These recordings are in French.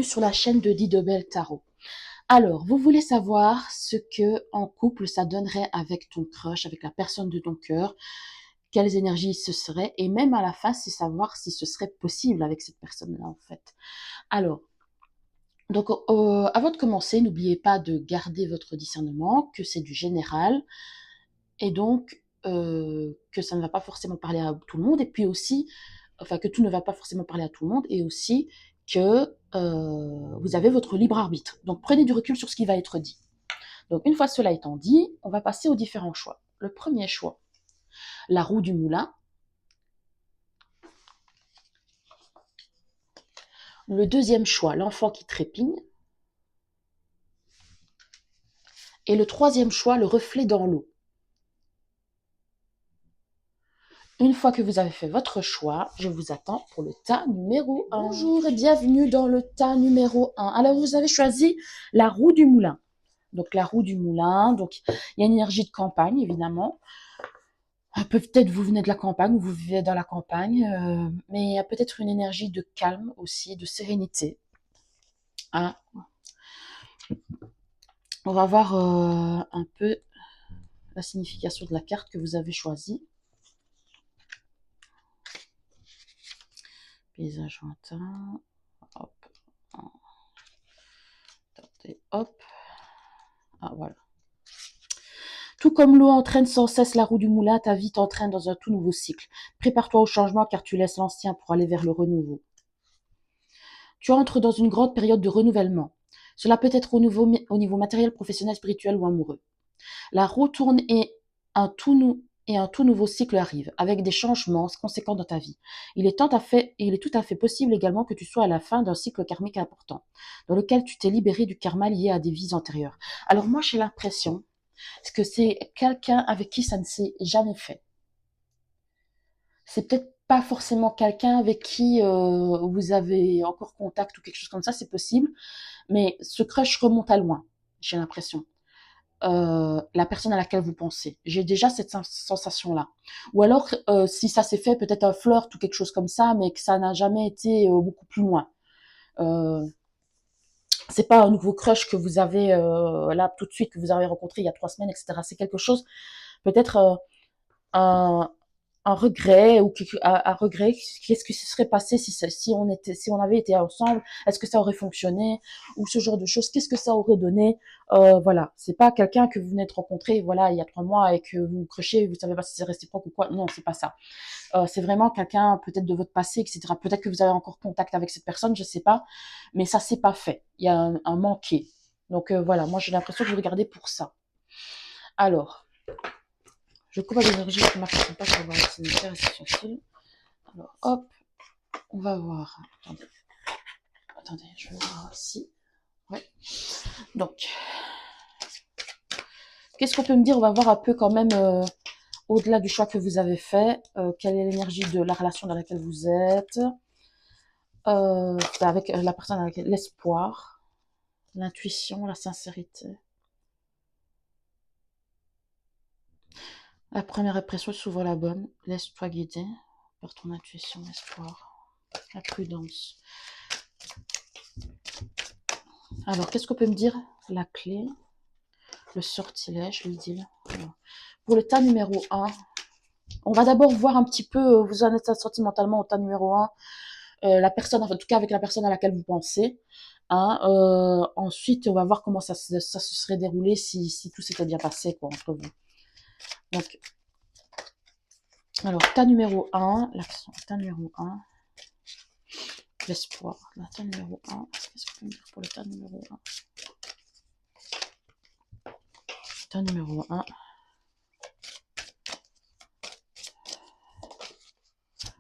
bienvenue sur la chaîne de Didobel Tarot. Alors, vous voulez savoir ce que en couple ça donnerait avec ton crush, avec la personne de ton cœur, quelles énergies ce serait, et même à la fin, c'est savoir si ce serait possible avec cette personne-là en fait. Alors, donc avant de commencer, n'oubliez pas de garder votre discernement, que c'est du général, et donc que ça ne va pas forcément parler à tout le monde, et puis aussi enfin que tout ne va pas forcément parler à tout le monde, et aussi que vous avez votre libre arbitre. Donc prenez du recul sur ce qui va être dit. Donc une fois cela étant dit, on va passer aux différents choix. Le premier choix, la roue du moulin. Le deuxième choix, l'enfant qui trépigne. Et le troisième choix, le reflet dans l'eau. Une fois que vous avez fait votre choix, je vous attends pour le tas numéro 1. Bonjour et bienvenue dans le tas numéro 1. Alors, vous avez choisi la roue du moulin. Donc, la roue du moulin. Donc, il y a une énergie de campagne, évidemment. Peut-être vous venez de la campagne ou vous vivez dans la campagne. Mais il y a peut-être une énergie de calme aussi, de sérénité. Hein. On va voir un peu la signification de la carte que vous avez choisie. Paysage lointain, hop, hop, ah voilà. Tout comme l'eau entraîne sans cesse la roue du moulin, ta vie t'entraîne dans un tout nouveau cycle. Prépare-toi au changement car tu laisses l'ancien pour aller vers le renouveau. Tu entres dans une grande période de renouvellement. Cela peut être au niveau matériel, professionnel, spirituel ou amoureux. La roue tourne et un tout nouveau cycle arrive, avec des changements conséquents dans ta vie. Il est tout à fait possible également que tu sois à la fin d'un cycle karmique important, dans lequel tu t'es libéré du karma lié à des vies antérieures. Alors moi, j'ai l'impression que c'est quelqu'un avec qui ça ne s'est jamais fait. C'est peut-être pas forcément quelqu'un avec qui vous avez encore contact ou quelque chose comme ça, c'est possible, mais ce crush remonte à loin, j'ai l'impression. La personne à laquelle vous pensez. J'ai déjà cette sensation-là. Ou alors, si ça s'est fait, peut-être un flirt ou quelque chose comme ça, mais que ça n'a jamais été beaucoup plus loin. C'est pas un nouveau crush que vous avez là tout de suite, que vous avez rencontré il y a 3 semaines, etc. C'est quelque chose, peut-être un, un regret ou un regret. Qu'est-ce qui se serait passé si on avait été ensemble? Est-ce que ça aurait fonctionné? Ou ce genre de choses. Qu'est-ce que ça aurait donné? Voilà. C'est pas quelqu'un que vous venez de rencontrer, voilà, il y a 3 mois et que vous crochez, vous savez pas si c'est réciproque ou quoi. Non, c'est pas ça. C'est vraiment quelqu'un peut-être de votre passé, etc. Peut-être que vous avez encore contact avec cette personne, je sais pas. Mais ça s'est pas fait. Il y a un manqué. Donc voilà. Moi, j'ai l'impression que vous regardez pour ça. Alors. Je coupe à l'énergie qui ne m'appartient pas, je vais voir si c'est essentiel. Alors, hop, on va voir. Attendez, je vais voir si. Ouais. Donc, qu'est-ce qu'on peut me dire? On va voir un peu quand même, au-delà du choix que vous avez fait, quelle est l'énergie de la relation dans laquelle vous êtes, avec la personne avec l'espoir, l'intuition, la sincérité. La première impression est souvent la bonne. Laisse-toi guider par ton intuition, l'espoir, la prudence. Alors, qu'est-ce qu'on peut me dire? La clé, le sortilège, le deal. Alors, pour le tas numéro 1, on va d'abord voir un petit peu, vous en êtes sentimentalement au tas numéro 1, la personne, enfin, en tout cas avec la personne à laquelle vous pensez. Hein, ensuite, on va voir comment ça se serait déroulé si tout s'était bien passé quoi, entre vous. Donc, alors, tas numéro 1, l'action, tas numéro 1, l'espoir. Le tas numéro 1, qu'est-ce qu'on peut me dire pour le tas numéro 1? Tas numéro 1.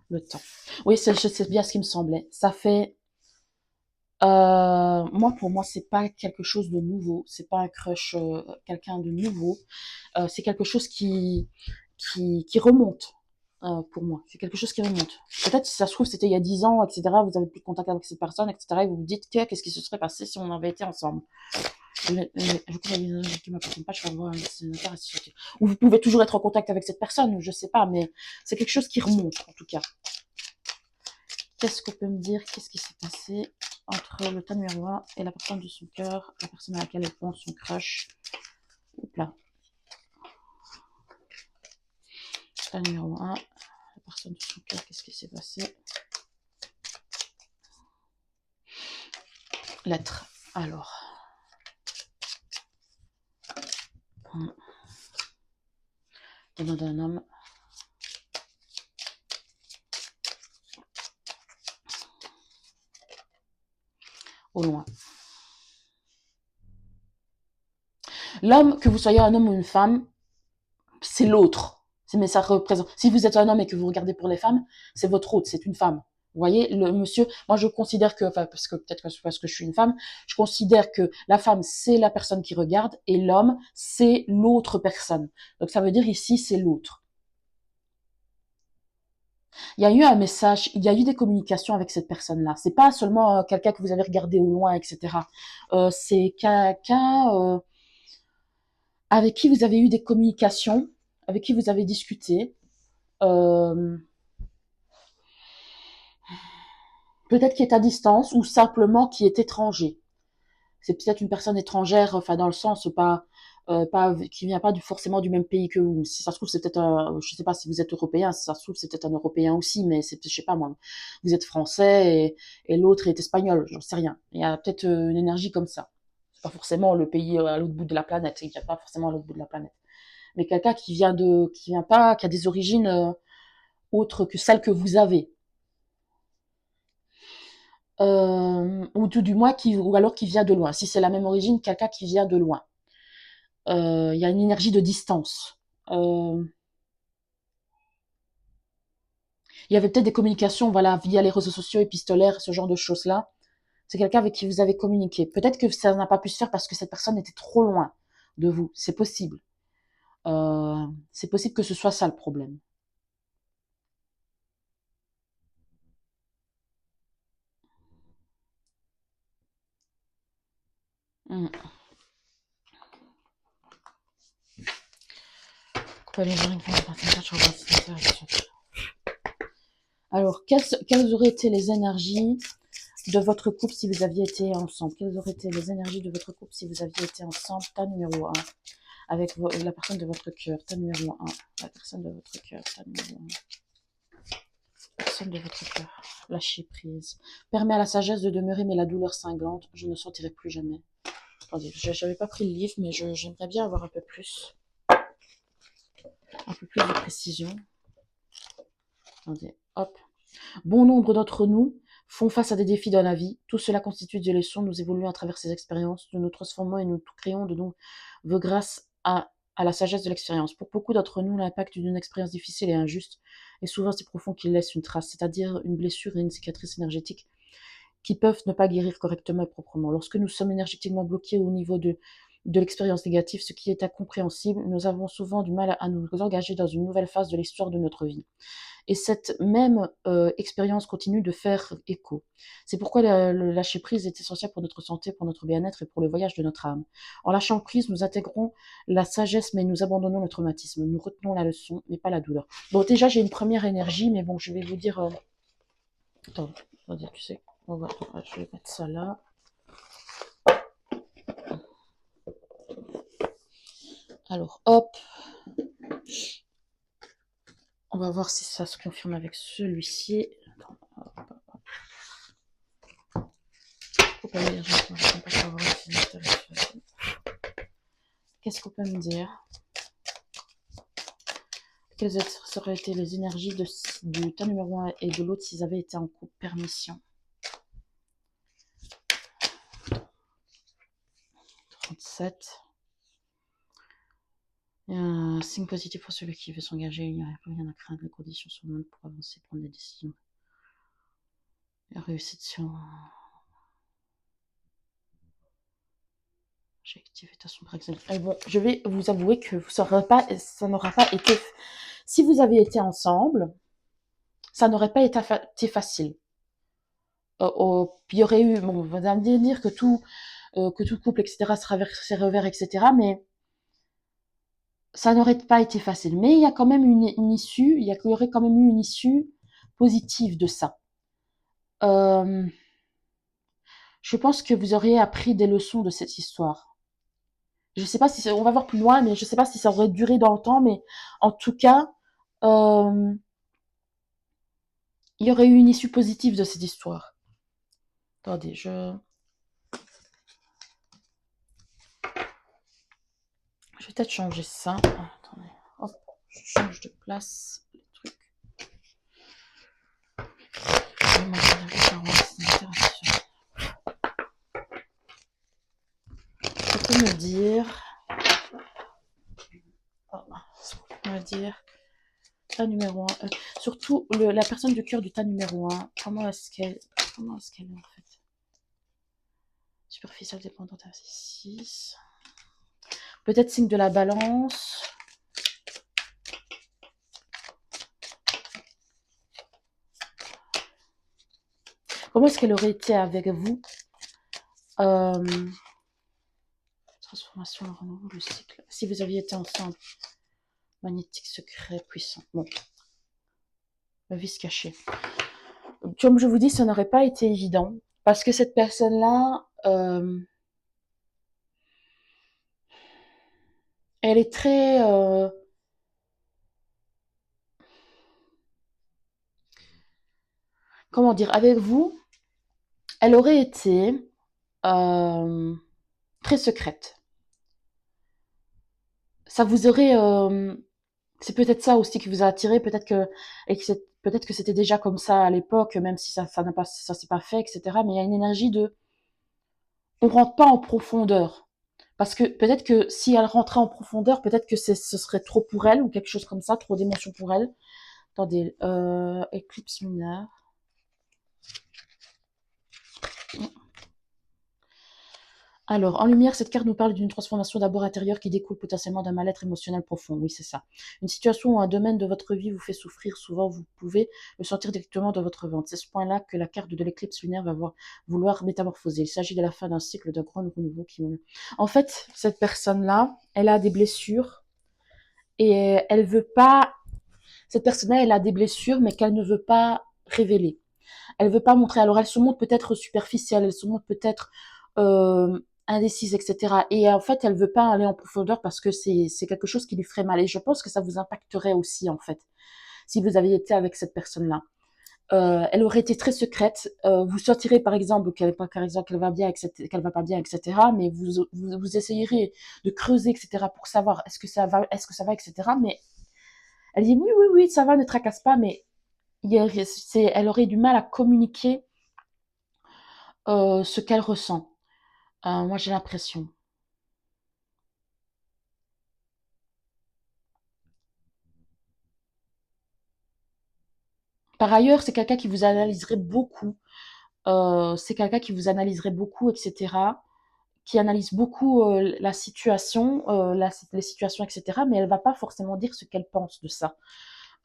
Le temps. Oui, c'est bien ce qui me semblait. Ça fait... moi, pour moi, c'est pas quelque chose de nouveau. C'est pas un crush, quelqu'un de nouveau. C'est quelque chose qui remonte. Pour moi, c'est quelque chose qui remonte. Peut-être si ça se trouve c'était il y a 10 ans, etc. Vous avez plus de contact avec cette personne, etc. Et vous vous dites qu'est-ce qui se serait passé si on avait été ensemble. Je m'appartient pas, je vais voir ou vous pouvez toujours être en contact avec cette personne, je sais pas, mais c'est quelque chose qui remonte en tout cas. qu'est-ce qu'on peut me dire? Qu'est-ce qui s'est passé entre le tas numéro 1 et la personne de son cœur, la personne à laquelle elle pense son crush? Oups là. Tas numéro 1, la personne de son cœur, qu'est-ce qui s'est passé? Lettre. Alors. Demande d'un homme. Au loin. L'homme, que vous soyez un homme ou une femme, c'est l'autre. Mais ça représente. Si vous êtes un homme et que vous regardez pour les femmes, c'est votre autre, c'est une femme. Vous voyez, le monsieur, moi je considère que, enfin, parce que peut-être que c'est parce que je suis une femme, je considère que la femme c'est la personne qui regarde et l'homme c'est l'autre personne. Donc ça veut dire ici c'est l'autre. Il y a eu un message, il y a eu des communications avec cette personne-là. C'est pas seulement quelqu'un que vous avez regardé au loin, etc. C'est quelqu'un avec qui vous avez eu des communications, avec qui vous avez discuté. Peut-être qui est à distance ou simplement qui est étranger. C'est peut-être une personne étrangère, enfin dans le sens pas qui vient pas forcément du même pays que vous. Si ça se trouve c'est peut-être je sais pas si vous êtes européen, si ça se trouve c'est peut-être un européen aussi, mais c'est je sais pas moi. Vous êtes français et l'autre est espagnol, j'en sais rien. Il y a peut-être une énergie comme ça. C'est pas forcément le pays à l'autre bout de la planète, il n'y a pas forcément à l'autre bout de la planète. Mais quelqu'un qui vient pas, qui a des origines autres que celles que vous avez. Ou tout du moins ou alors qui vient de loin. Si c'est la même origine, quelqu'un qui vient de loin. Il y a une énergie de distance. Il y avait peut-être des communications, voilà, via les réseaux sociaux, épistolaires, ce genre de choses-là. C'est quelqu'un avec qui vous avez communiqué. Peut-être que ça n'a pas pu se faire parce que cette personne était trop loin de vous. C'est possible. C'est possible que ce soit ça le problème. Hmm. Alors, quelles auraient été les énergies de votre couple si vous aviez été ensemble? Quelles auraient été les énergies de votre couple si vous aviez été ensemble? Tas numéro 1. Avec la personne de votre cœur. Tas numéro 1. La personne de votre cœur. Tas numéro 1. Personne de votre cœur. Lâchez prise. Permet à la sagesse de demeurer, mais la douleur cinglante, je ne sentirai plus jamais. Attendez, j'avais pas pris le livre, mais j'aimerais bien avoir un peu plus. Un peu plus de précision. Attendez, hop. Bon nombre d'entre nous font face à des défis dans la vie. Tout cela constitue des leçons. Nous évoluons à travers ces expériences. Nous nous transformons et nous créons de nouveaux grâce à la sagesse de l'expérience. Pour beaucoup d'entre nous, l'impact d'une expérience difficile et injuste est souvent si profond qu'il laisse une trace, c'est-à-dire une blessure et une cicatrice énergétique qui peuvent ne pas guérir correctement et proprement. Lorsque nous sommes énergétiquement bloqués au niveau de l'expérience négative, ce qui est incompréhensible, nous avons souvent du mal à nous engager dans une nouvelle phase de l'histoire de notre vie. Et cette même expérience continue de faire écho. C'est pourquoi le lâcher prise est essentiel pour notre santé, pour notre bien-être et pour le voyage de notre âme. En lâchant prise, nous intégrons la sagesse, mais nous abandonnons le traumatisme. Nous retenons la leçon, mais pas la douleur. Bon, déjà, j'ai une première énergie, mais bon, je vais vous dire... Attendez, tu sais, je vais mettre ça là. Alors, hop. On va voir si ça se confirme avec celui-ci. Qu'est-ce qu'on peut me dire? Quelles auraient été les énergies du tas numéro 1 et de l'autre s'ils avaient été en couple? Permission. 37. Il y a un signe positif pour celui qui veut s'engager. Il n'y a rien à craindre. Les conditions sont bonnes pour avancer, prendre des décisions. La réussite sur... J'ai activé ta sombre exemple. Bon, je vais vous avouer que ça n'aura pas été... Si vous avez été ensemble, ça n'aurait pas été facile. Il y aurait eu... Bon, on va me dire que tout couple, etc., ses revers, etc., mais ça n'aurait pas été facile. Mais il y a quand même une issue, il y aurait quand même eu une issue positive de ça. Euh, je pense que vous auriez appris des leçons de cette histoire. Je sais pas si on va voir plus loin, mais je sais pas si ça aurait duré dans le temps, mais en tout cas, euh, il y aurait eu une issue positive de cette histoire. Attendez, je vais peut-être changer ça. Ah, attendez, hop, je change de place le truc. Tu peux me dire, tas numéro 1, surtout la personne du cœur du tas numéro 1, comment est-ce qu'elle est en fait? Superficielle dépendante à 6. Peut-être signe de la balance. Comment est-ce qu'elle aurait été avec vous? Transformation, le renouveau, le cycle. Si vous aviez été ensemble. Magnétique, secret, puissant. Bon. Le vice caché. Comme je vous dis, ça n'aurait pas été évident. Parce que cette personne-là, elle est très... comment dire? Avec vous, elle aurait été très secrète. Ça vous aurait... c'est peut-être ça aussi qui vous a attiré, peut-être que c'était déjà comme ça à l'époque, même si ça s'est pas fait, etc. Mais il y a une énergie de... On rentre pas en profondeur. Parce que peut-être que si elle rentrait en profondeur, peut-être que ce serait trop pour elle, ou quelque chose comme ça, trop d'émotions pour elle. Attendez, éclipse lunaire. Alors, en lumière, cette carte nous parle d'une transformation d'abord intérieure qui découle potentiellement d'un mal-être émotionnel profond. Oui, c'est ça. Une situation ou un domaine de votre vie vous fait souffrir. Souvent, vous pouvez le sentir directement dans votre ventre. C'est ce point-là que la carte de l'éclipse lunaire va vouloir métamorphoser. Il s'agit de la fin d'un cycle, d'un grand renouveau qui... En fait, cette personne-là, elle a des blessures et elle veut pas... Cette personne-là, elle a des blessures, mais qu'elle ne veut pas révéler. Elle veut pas montrer. Alors, elle se montre peut-être superficielle, elle se montre peut-être indécise, etc. Et en fait, elle veut pas aller en profondeur parce que c'est quelque chose qui lui ferait mal. Et je pense que ça vous impacterait aussi, en fait, si vous aviez été avec cette personne-là. Elle aurait été très secrète. Vous sentirez par exemple qu'elle va bien, qu'elle va pas bien, etc. Mais vous essayerez de creuser, etc. pour savoir est-ce que ça va, etc. Mais elle dit oui, oui, oui, ça va, ne tracasse pas. Mais elle aurait du mal à communiquer ce qu'elle ressent. Moi, j'ai l'impression. Par ailleurs, c'est quelqu'un qui vous analyserait beaucoup. C'est quelqu'un qui vous analyserait beaucoup, etc. Qui analyse beaucoup la situation, les situations, etc. Mais elle va pas forcément dire ce qu'elle pense de ça,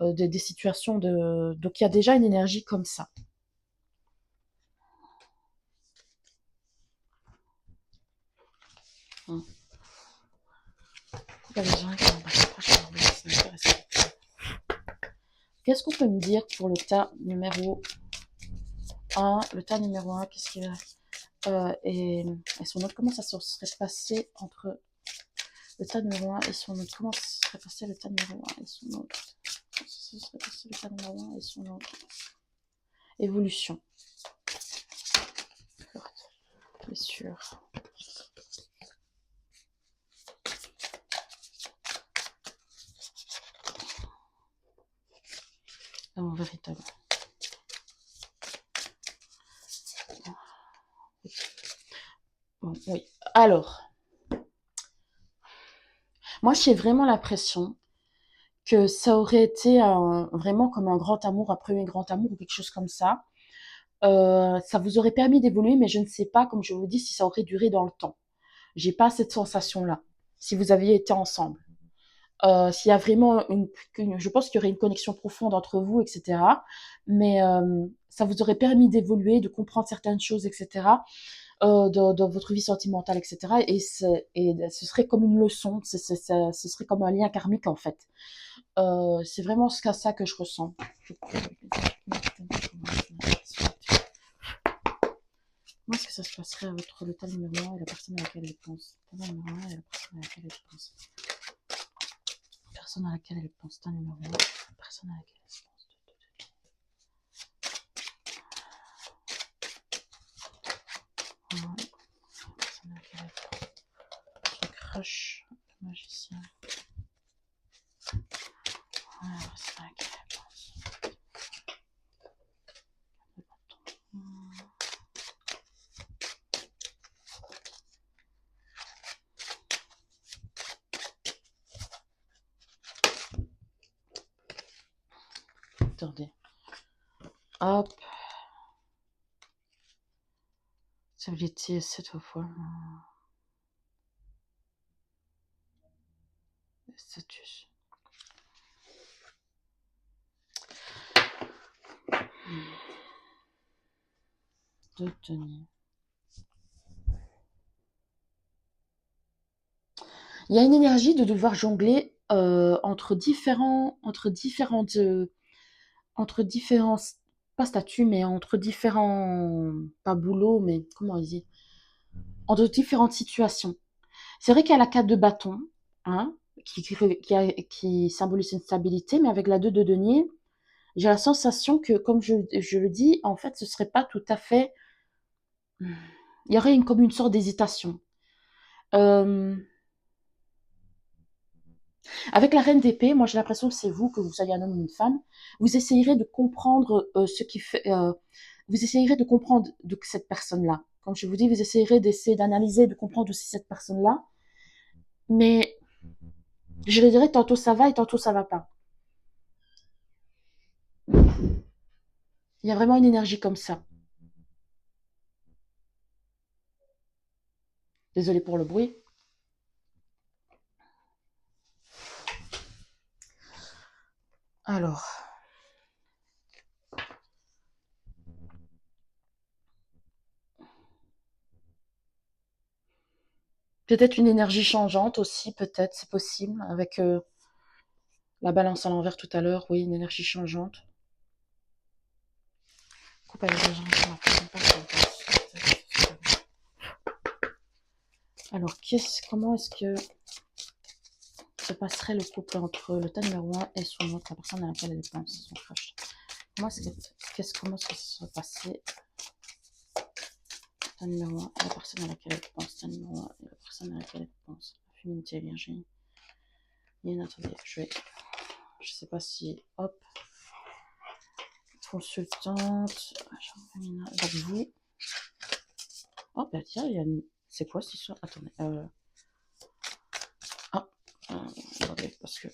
des situations de. Donc il y a déjà une énergie comme ça. Hum. Qu'est-ce qu'on peut me dire pour le tas numéro 1? Le tas numéro 1, qu'est-ce qu'il a et son autre, comment ça se serait passé entre le tas numéro 1 et son autre? Comment se serait passé le tas numéro 1 et son autre? Comment se serait passé le tas numéro 1 et son autre? Évolution. Blessure. Non, véritable. Bon, oui. Alors, moi, j'ai vraiment l'impression que ça aurait été vraiment comme un grand amour, un premier grand amour ou quelque chose comme ça. Ça vous aurait permis d'évoluer, mais je ne sais pas, comme je vous dis, si ça aurait duré dans le temps. J'ai pas cette sensation-là. Si vous aviez été ensemble. S'il y a vraiment je pense qu'il y aurait une connexion profonde entre vous, etc. Mais ça vous aurait permis d'évoluer, de comprendre certaines choses, etc. Dans votre vie sentimentale, etc. Et ce serait comme une leçon, ce serait comme un lien karmique en fait. C'est vraiment ça que je ressens. est-ce que ça se passerait entre le tas numéro 1 et la personne à laquelle elle pense? Tas numéro 1 et la personne à laquelle elle pense. Personne à laquelle elle pense. Tas numéro 1, personne à laquelle elle pense. Ouais. Personne à laquelle elle pense. Le crush, le magicien. Ouais, la personne à laquelle elle pense. Le bâton. Attendez. Hop. Stabilité, cette fois. Status. De tenir. Il y a une énergie de devoir jongler entre différents, pas statuts, mais entre différents, pas boulots, mais comment on dit, entre différentes situations. C'est vrai qu'il y a la 4 de bâton, hein, qui symbolise une stabilité, mais avec la 2 de denier, j'ai la sensation que, comme je le dis, en fait, ce serait pas tout à fait. Il y aurait comme une sorte d'hésitation. Euh, Avec la reine d'épée, moi j'ai l'impression que c'est vous, que vous soyez un homme ou une femme, vous essayerez de comprendre ce qui fait. Vous essayerez de comprendre de cette personne-là. Comme je vous dis, vous essayerez d'essayer d'analyser, de comprendre aussi cette personne-là. Mais je le dirais, tantôt ça va et tantôt ça va pas. Il y a vraiment une énergie comme ça. Désolée pour le bruit. Alors. Peut-être une énergie changeante aussi, peut-être, c'est possible, avec la balance à l'envers tout à l'heure, oui, une énergie changeante. Coupe avec les gens qui m'apprennent pas. Alors, comment est-ce que se passerait le couple entre le tas numéro 1 et son autre, la personne à laquelle elle pense, son crush? Comment est-ce que ça se passer tas numéro 1 et la personne à laquelle elle pense, tas numéro 1 et la personne à laquelle elle pense, la féminité, Virginie. Attendez, je sais pas si, hop, consultante, donc vous, oh bah tiens, il y a une, c'est quoi cette histoire? Attendez, attendez, parce que,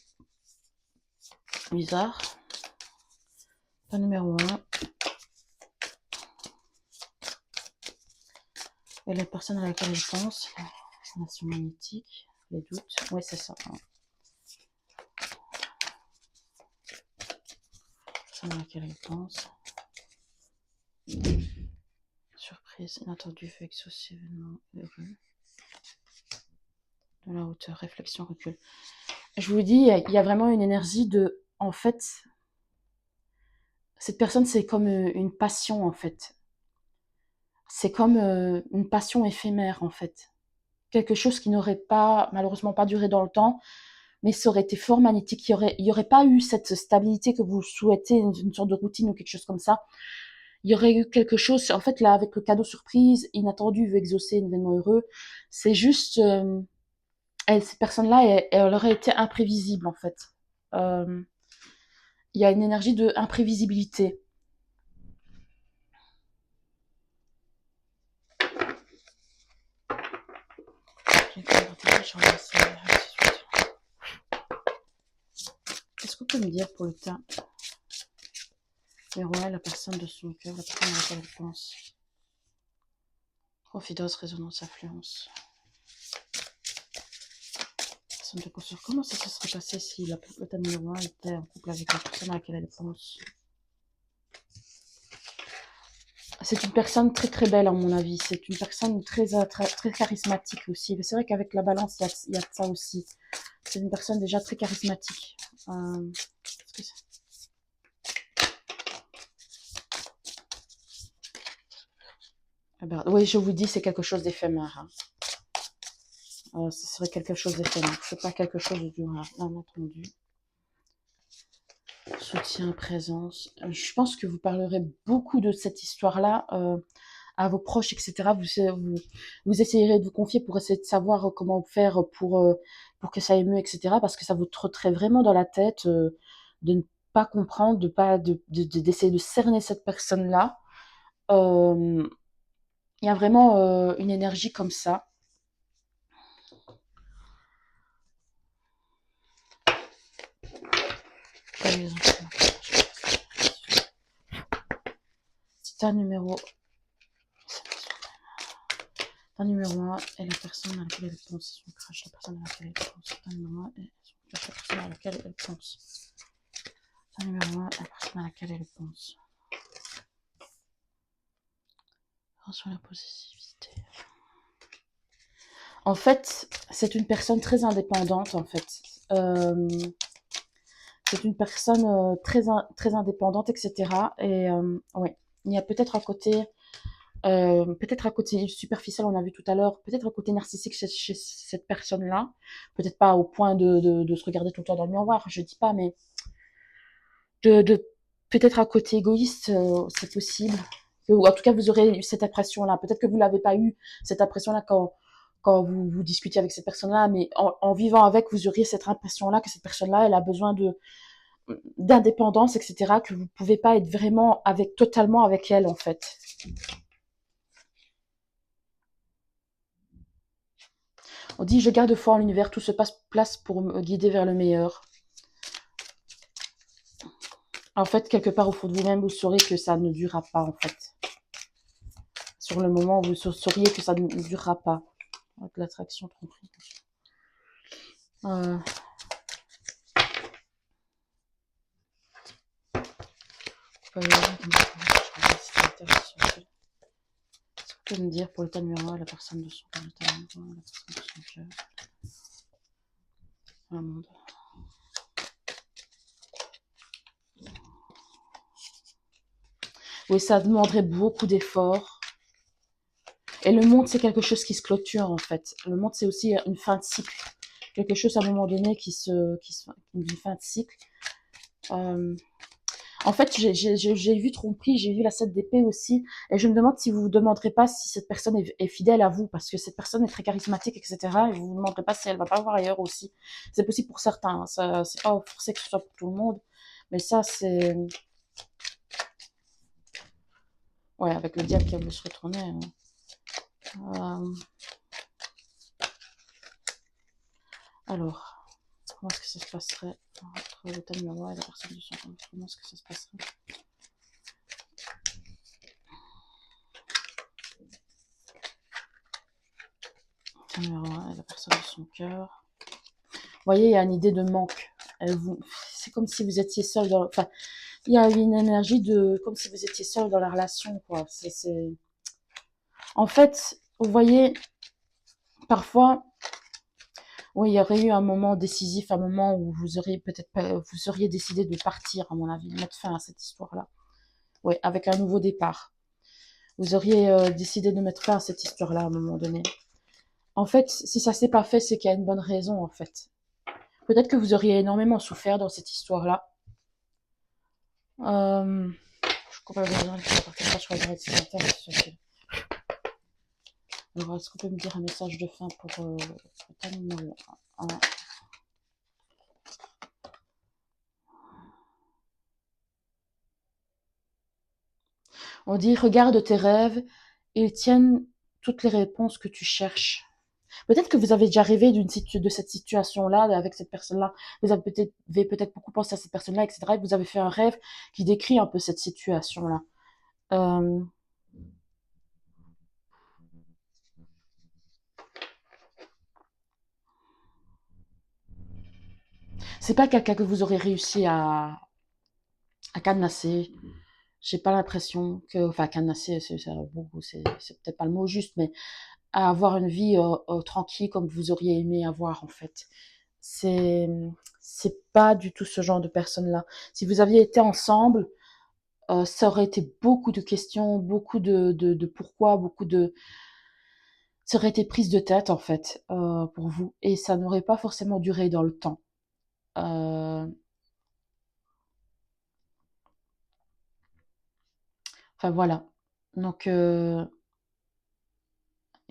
bizarre, pas numéro 1, et la personne à laquelle elle pense, la nation magnétique, les doutes, ouais c'est ça, hein. La personne à laquelle elle pense, surprise, inattendu, fait exaucer, événement heureux, de la hauteur, réflexion, recul. Je vous dis, il y a vraiment une énergie de, en fait, cette personne c'est comme une passion en fait. C'est comme une passion éphémère en fait. Quelque chose qui n'aurait pas, malheureusement pas duré dans le temps, mais ça aurait été fort magnétique. Il y aurait pas eu cette stabilité que vous souhaitez, une sorte de routine ou quelque chose comme ça. Il y aurait eu quelque chose, en fait, là, avec le cadeau surprise, inattendu, veut exaucer un événement heureux. C'est juste, cette personne-là, elle aurait été imprévisible, en fait. Euh, il y a une énergie de imprévisibilité. Qu'est-ce qu'on peut me dire pour le temps? Numéro 1, la personne de son cœur, la personne à laquelle elle pense. Confidence, résonance, influence. Personne de conscience. Comment ça se serait passé si le thème numéro 1 était en couple avec la personne à laquelle elle pense? C'est une personne très très belle à mon avis. C'est une personne très charismatique aussi. C'est vrai qu'avec la balance, il y a de ça aussi. C'est une personne déjà très charismatique. Qu'est-ce que c'est? Oui, je vous dis, c'est quelque chose d'éphémère, hein. Ce serait quelque chose d'éphémère. C'est pas quelque chose de durable, bien entendu. Soutien, présence. Je pense que vous parlerez beaucoup de cette histoire-là à vos proches, etc. Vous essayerez de vous confier pour essayer de savoir comment faire pour que ça émue, etc. Parce que ça vous trotterait vraiment dans la tête de ne pas comprendre, d'essayer de cerner cette personne-là. Il y a vraiment une énergie comme ça. C'est un numéro. Un numéro 1 est la personne à laquelle elle pense. Son crush, la personne à laquelle elle pense. Un numéro 1 est son crush, la personne à laquelle elle pense. Un numéro 1 est la personne à laquelle elle pense. Sur la possessivité. En fait, c'est une personne très indépendante, en fait. C'est une personne très indépendante, etc. Et ouais, il y a peut-être un côté superficiel, on a vu tout à l'heure, peut-être un côté narcissique chez cette personne-là. Peut-être pas au point de se regarder tout le temps dans le miroir, je dis pas, mais de peut-être un côté égoïste, c'est possible. Ou en tout cas, vous aurez eu cette impression-là. Peut-être que vous l'avez pas eu, cette impression-là, quand vous discutiez avec cette personne-là, mais en vivant avec, vous auriez cette impression-là que cette personne-là, elle a besoin d'indépendance, etc., que vous pouvez pas être vraiment totalement avec elle, en fait. On dit, je garde foi en l'univers, tout se place pour me guider vers le meilleur. En fait, quelque part au fond de vous-même, vous saurez que ça ne durera pas, en fait. Sur le moment, vous sauriez que ça ne durera pas. Avec l'attraction tromperie. Que me dire pour l'état numéro 1, la personne de son cœur, l'état numéro 1, la personne de son cœur. Un monde. Oui, ça demanderait beaucoup d'efforts. Et le monde, c'est quelque chose qui se clôture, en fait. Le monde, c'est aussi une fin de cycle. Quelque chose, à un moment donné, une fin de cycle. En fait, j'ai vu tromperie, j'ai vu la 7 d'épée aussi, et je me demande si vous vous demanderez pas si cette personne est fidèle à vous, parce que cette personne est très charismatique, etc. Et vous vous demanderez pas si elle va pas voir ailleurs aussi. C'est possible pour certains, hein. Ça, c'est pas forcé que ce soit pour tout le monde, mais ça, c'est... Ouais, avec le diable qui a voulu se retourner. Alors, comment est-ce que ça se passerait entre l'état numéro 1 et la personne du son? Comment est-ce que ça se passerait? L'état numéro 1 et la personne de son cœur. Vous voyez, il y a une idée de manque. C'est comme si vous étiez seul dans... Enfin, il y a une énergie de... Comme si vous étiez seul dans la relation, quoi. En fait, vous voyez, parfois... Oui, il y aurait eu un moment décisif, un moment où vous auriez peut-être pas, vous seriez décidé de partir, à mon avis, de mettre fin à cette histoire-là. Oui, avec un nouveau départ. Vous auriez décidé de mettre fin à cette histoire-là à un moment donné. En fait, si ça s'est pas fait, c'est qu'il y a une bonne raison, en fait. Peut-être que vous auriez énormément souffert dans cette histoire-là. Je comprends bien que la partie je crois que alors, est-ce qu'on peut me dire un message de fin pour ta numéro 1? On dit, regarde tes rêves, ils tiennent toutes les réponses que tu cherches. Peut-être que vous avez déjà rêvé de cette situation-là, avec cette personne-là. Vous avez peut-être beaucoup pensé à cette personne-là, etc. Et vous avez fait un rêve qui décrit un peu cette situation-là. C'est pas quelqu'un que vous aurez réussi à cadenasser. J'ai pas l'impression que, enfin, cadenasser, c'est peut-être pas le mot juste, mais à avoir une vie tranquille comme vous auriez aimé avoir, en fait. C'est, c'est pas du tout ce genre de personne-là. Si vous aviez été ensemble, Ça aurait été beaucoup de questions, beaucoup de pourquoi, beaucoup de ça aurait été prise de tête en fait, pour vous et ça n'aurait pas forcément duré dans le temps. Heu, enfin voilà. Donc et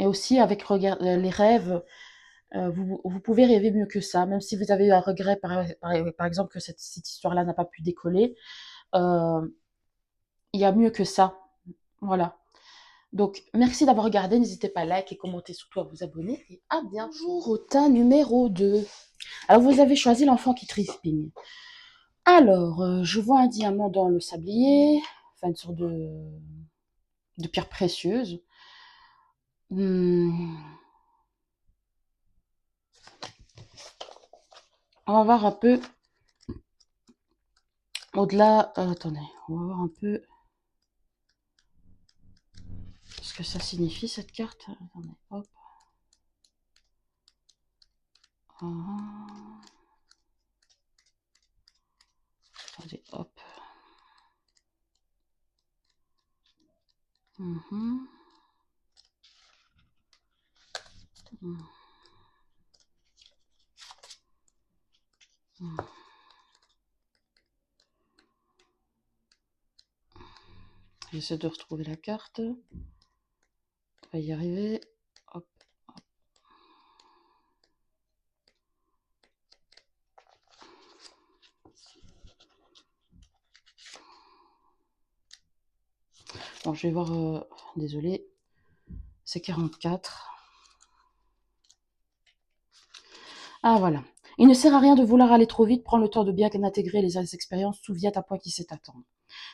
aussi avec les rêves, vous pouvez rêver mieux que ça, même si vous avez eu un regret par exemple que cette histoire-là n'a pas pu décoller, heu, il y a mieux que ça. Voilà. Donc merci d'avoir regardé, n'hésitez pas à liker et commenter, surtout à vous abonner et à bientôt. Bonjour au tas numéro 2. Alors vous avez choisi l'enfant qui trispigne. Alors, je vois un diamant dans le sablier, enfin une sorte de pierre précieuse. Hmm, on va voir un peu au-delà. Attendez, on va voir un peu ce que ça signifie cette carte. Attendez, hop. Ah, attendez, hop. Mhm, mhm, mhm. J'essaie de retrouver la carte. On va y arriver. Hop. Bon, je vais voir. Désolé. C'est 44. Ah voilà. Il ne sert à rien de vouloir aller trop vite, prends le temps de bien intégrer les expériences, souviens à point qui sait attendre.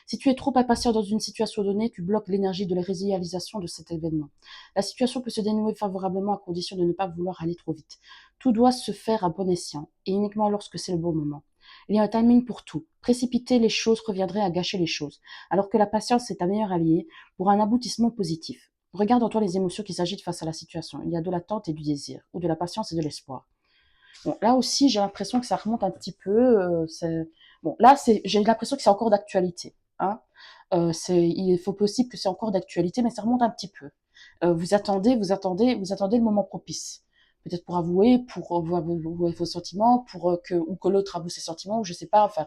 Si tu es trop impatient dans une situation donnée, tu bloques l'énergie de la réalisation de cet événement. La situation peut se dénouer favorablement à condition de ne pas vouloir aller trop vite. Tout doit se faire à bon escient, et uniquement lorsque c'est le bon moment. Il y a un timing pour tout. Précipiter les choses reviendrait à gâcher les choses, alors que la patience est ta meilleure alliée pour un aboutissement positif. Regarde en toi les émotions qui s'agitent face à la situation. Il y a de l'attente et du désir, ou de la patience et de l'espoir. Bon, là aussi, j'ai l'impression que ça remonte un petit peu. Bon, là, j'ai l'impression que c'est encore d'actualité. Hein. Il faut possible que c'est encore d'actualité, mais ça remonte un petit peu. Vous attendez le moment propice. Peut-être pour avouer, pour avouer vos sentiments, ou que l'autre avoue ses sentiments, ou je sais pas. Enfin,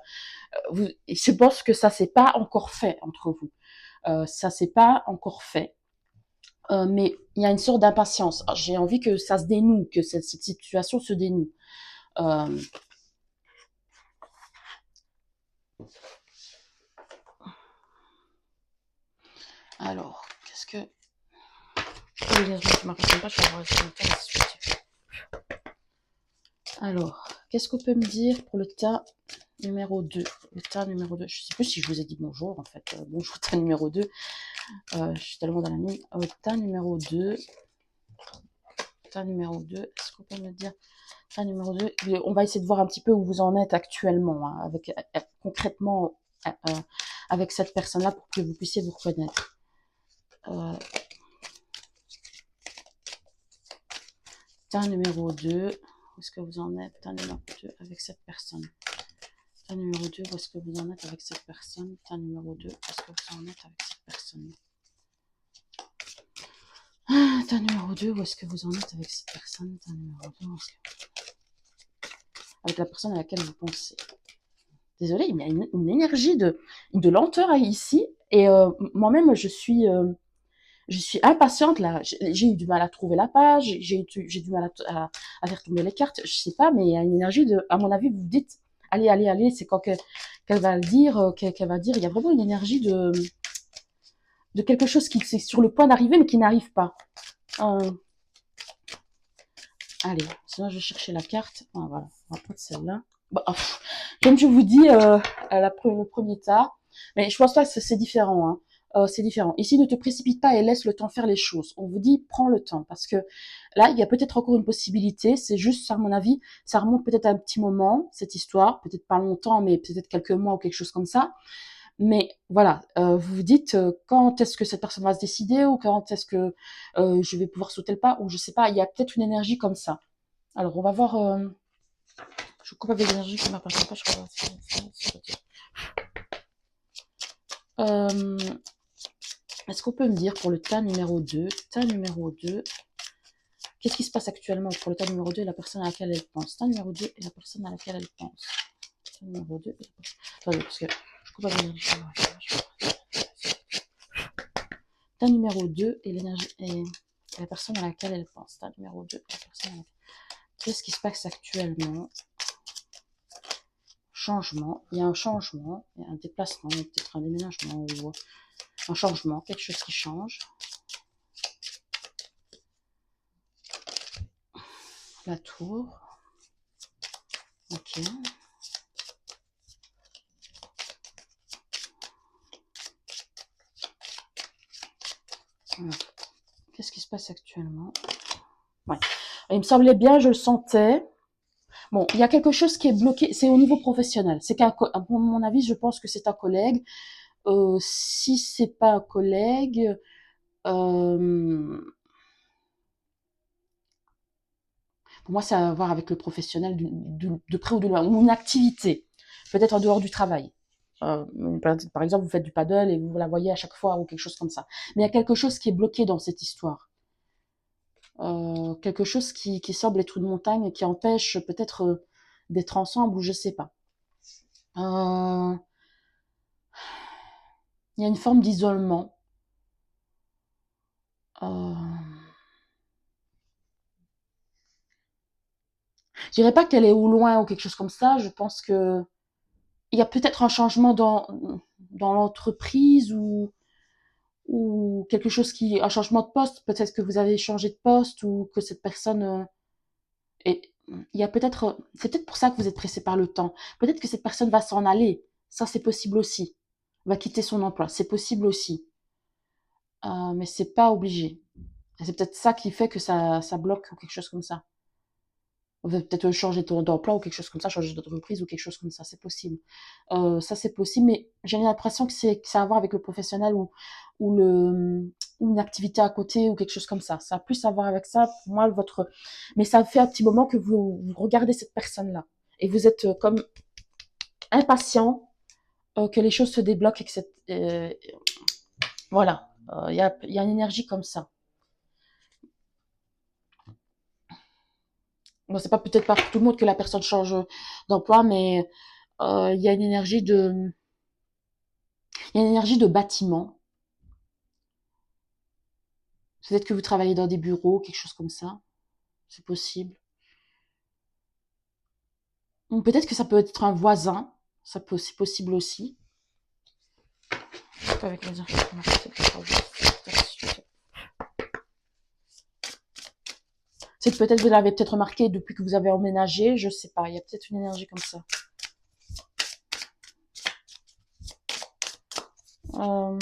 je pense que ça s'est pas encore fait entre vous. Ça s'est pas encore fait. Mais il y a une sorte d'impatience. J'ai envie que ça se dénoue, que cette situation se dénoue. Euh, alors, qu'est-ce que... Alors, qu'est-ce qu'on peut me dire pour le tas numéro 2? Le tas numéro 2, je sais plus si je vous ai dit bonjour, en fait. Bonjour, tas numéro 2. Je suis tellement dans la nuit. Tas numéro 2. Tas numéro 2. Est-ce qu'on peut me dire tas numéro 2? On va essayer de voir un petit peu où vous en êtes actuellement, hein, concrètement, avec cette personne-là pour que vous puissiez vous reconnaître. Tas numéro 2. Où est-ce que vous en êtes? Tas numéro 2 avec cette personne. Tas numéro 2, où est-ce que vous en êtes avec cette personne? Tas numéro 2, où est-ce que vous en êtes avec cette personne? Tas numéro 2, où est-ce que vous en êtes avec cette personne? Tas numéro 2, où est-ce que... avec la personne à laquelle vous pensez. Désolée, il y a une énergie de lenteur ici. Et moi-même, je suis impatiente là. J'ai eu du mal à trouver la page. J'ai du mal à faire tomber les cartes. Je sais pas, mais il y a une énergie de... À mon avis, vous dites, allez, allez, allez, c'est quand qu'elle va le dire, qu'elle va dire. Il y a vraiment une énergie de quelque chose qui est sur le point d'arriver, mais qui n'arrive pas. Allez, sinon je vais chercher la carte. Ah, voilà, on va prendre celle-là. Bah, comme je vous dis, le premier tas, mais je pense pas que c'est différent. Hein. C'est différent. Ici, ne te précipite pas et laisse le temps faire les choses. On vous dit, prends le temps, parce que là, il y a peut-être encore une possibilité. C'est juste, à mon avis, ça remonte peut-être à un petit moment, cette histoire, peut-être pas longtemps, mais peut-être quelques mois ou quelque chose comme ça. Mais voilà, vous vous dites quand est-ce que cette personne va se décider ou quand est-ce que je vais pouvoir sauter le pas ou je sais pas, il y a peut-être une énergie comme ça. Alors on va voir, je coupe avec l'énergie qui m'appartient pas, je crois. Euh, Est-ce qu'on peut me dire pour le tas numéro 2, qu'est-ce qui se passe actuellement pour le tas numéro 2 et la personne à laquelle elle pense? Tas numéro 2 et la personne à laquelle elle pense. Tas numéro 2 et la personne... Attendez, parce que je coupe pas l'énergie. Tas numéro 2 et l'énergie et la personne à laquelle elle pense. Tas numéro 2 et la personne à laquelle... Qu'est-ce qui se passe actuellement? Changement. Il y a un changement, il y a un déplacement, peut-être un déménagement ou un changement, quelque chose qui change. La tour. Ok. Voilà. Qu'est-ce qui se passe actuellement? Ouais. Il me semblait bien, je le sentais. Bon, il y a quelque chose qui est bloqué, c'est au niveau professionnel. C'est qu'à mon avis, je pense que c'est un collègue. Si c'est pas un collègue, euh, pour moi, ça a à voir avec le professionnel de près ou de loin, ou une activité, peut-être en dehors du travail. Euh, Par exemple, vous faites du paddle et vous la voyez à chaque fois ou quelque chose comme ça. Mais il y a quelque chose qui est bloqué dans cette histoire. Quelque chose qui semble être une montagne et qui empêche peut-être d'être ensemble ou je sais pas. Euh, Il y a une forme d'isolement. Euh, je dirais pas qu'elle est au loin ou quelque chose comme ça. Je pense que il y a peut-être un changement dans l'entreprise ou quelque chose un changement de poste. Peut-être que vous avez changé de poste ou que cette personne est, il y a peut-être, c'est peut-être pour ça que vous êtes pressé par le temps. Peut-être que cette personne va s'en aller. Ça, c'est possible aussi. Va quitter son emploi. C'est possible aussi. Mais c'est pas obligé. Et c'est peut-être ça qui fait que ça bloque ou quelque chose comme ça. On va peut-être changer d'emploi ou quelque chose comme ça, changer d'entreprise ou quelque chose comme ça, c'est possible. Ça, c'est possible, mais j'ai l'impression que ça a à voir avec le professionnel ou, ou une activité à côté ou quelque chose comme ça. Ça a plus à voir avec ça. Pour moi, mais ça fait un petit moment que vous regardez cette personne-là et vous êtes comme impatient que les choses se débloquent et que voilà, il y a une énergie comme ça. Bon, c'est pas peut-être pas pour tout le monde que la personne change d'emploi, mais il y a une énergie il y a une énergie de bâtiment. Peut-être que vous travaillez dans des bureaux, quelque chose comme ça. C'est possible. Ou peut-être que ça peut être un voisin. C'est possible aussi. Avec les c'est que peut-être vous l'avez peut-être remarqué depuis que vous avez emménagé, je sais pas, il y a peut-être une énergie comme ça. On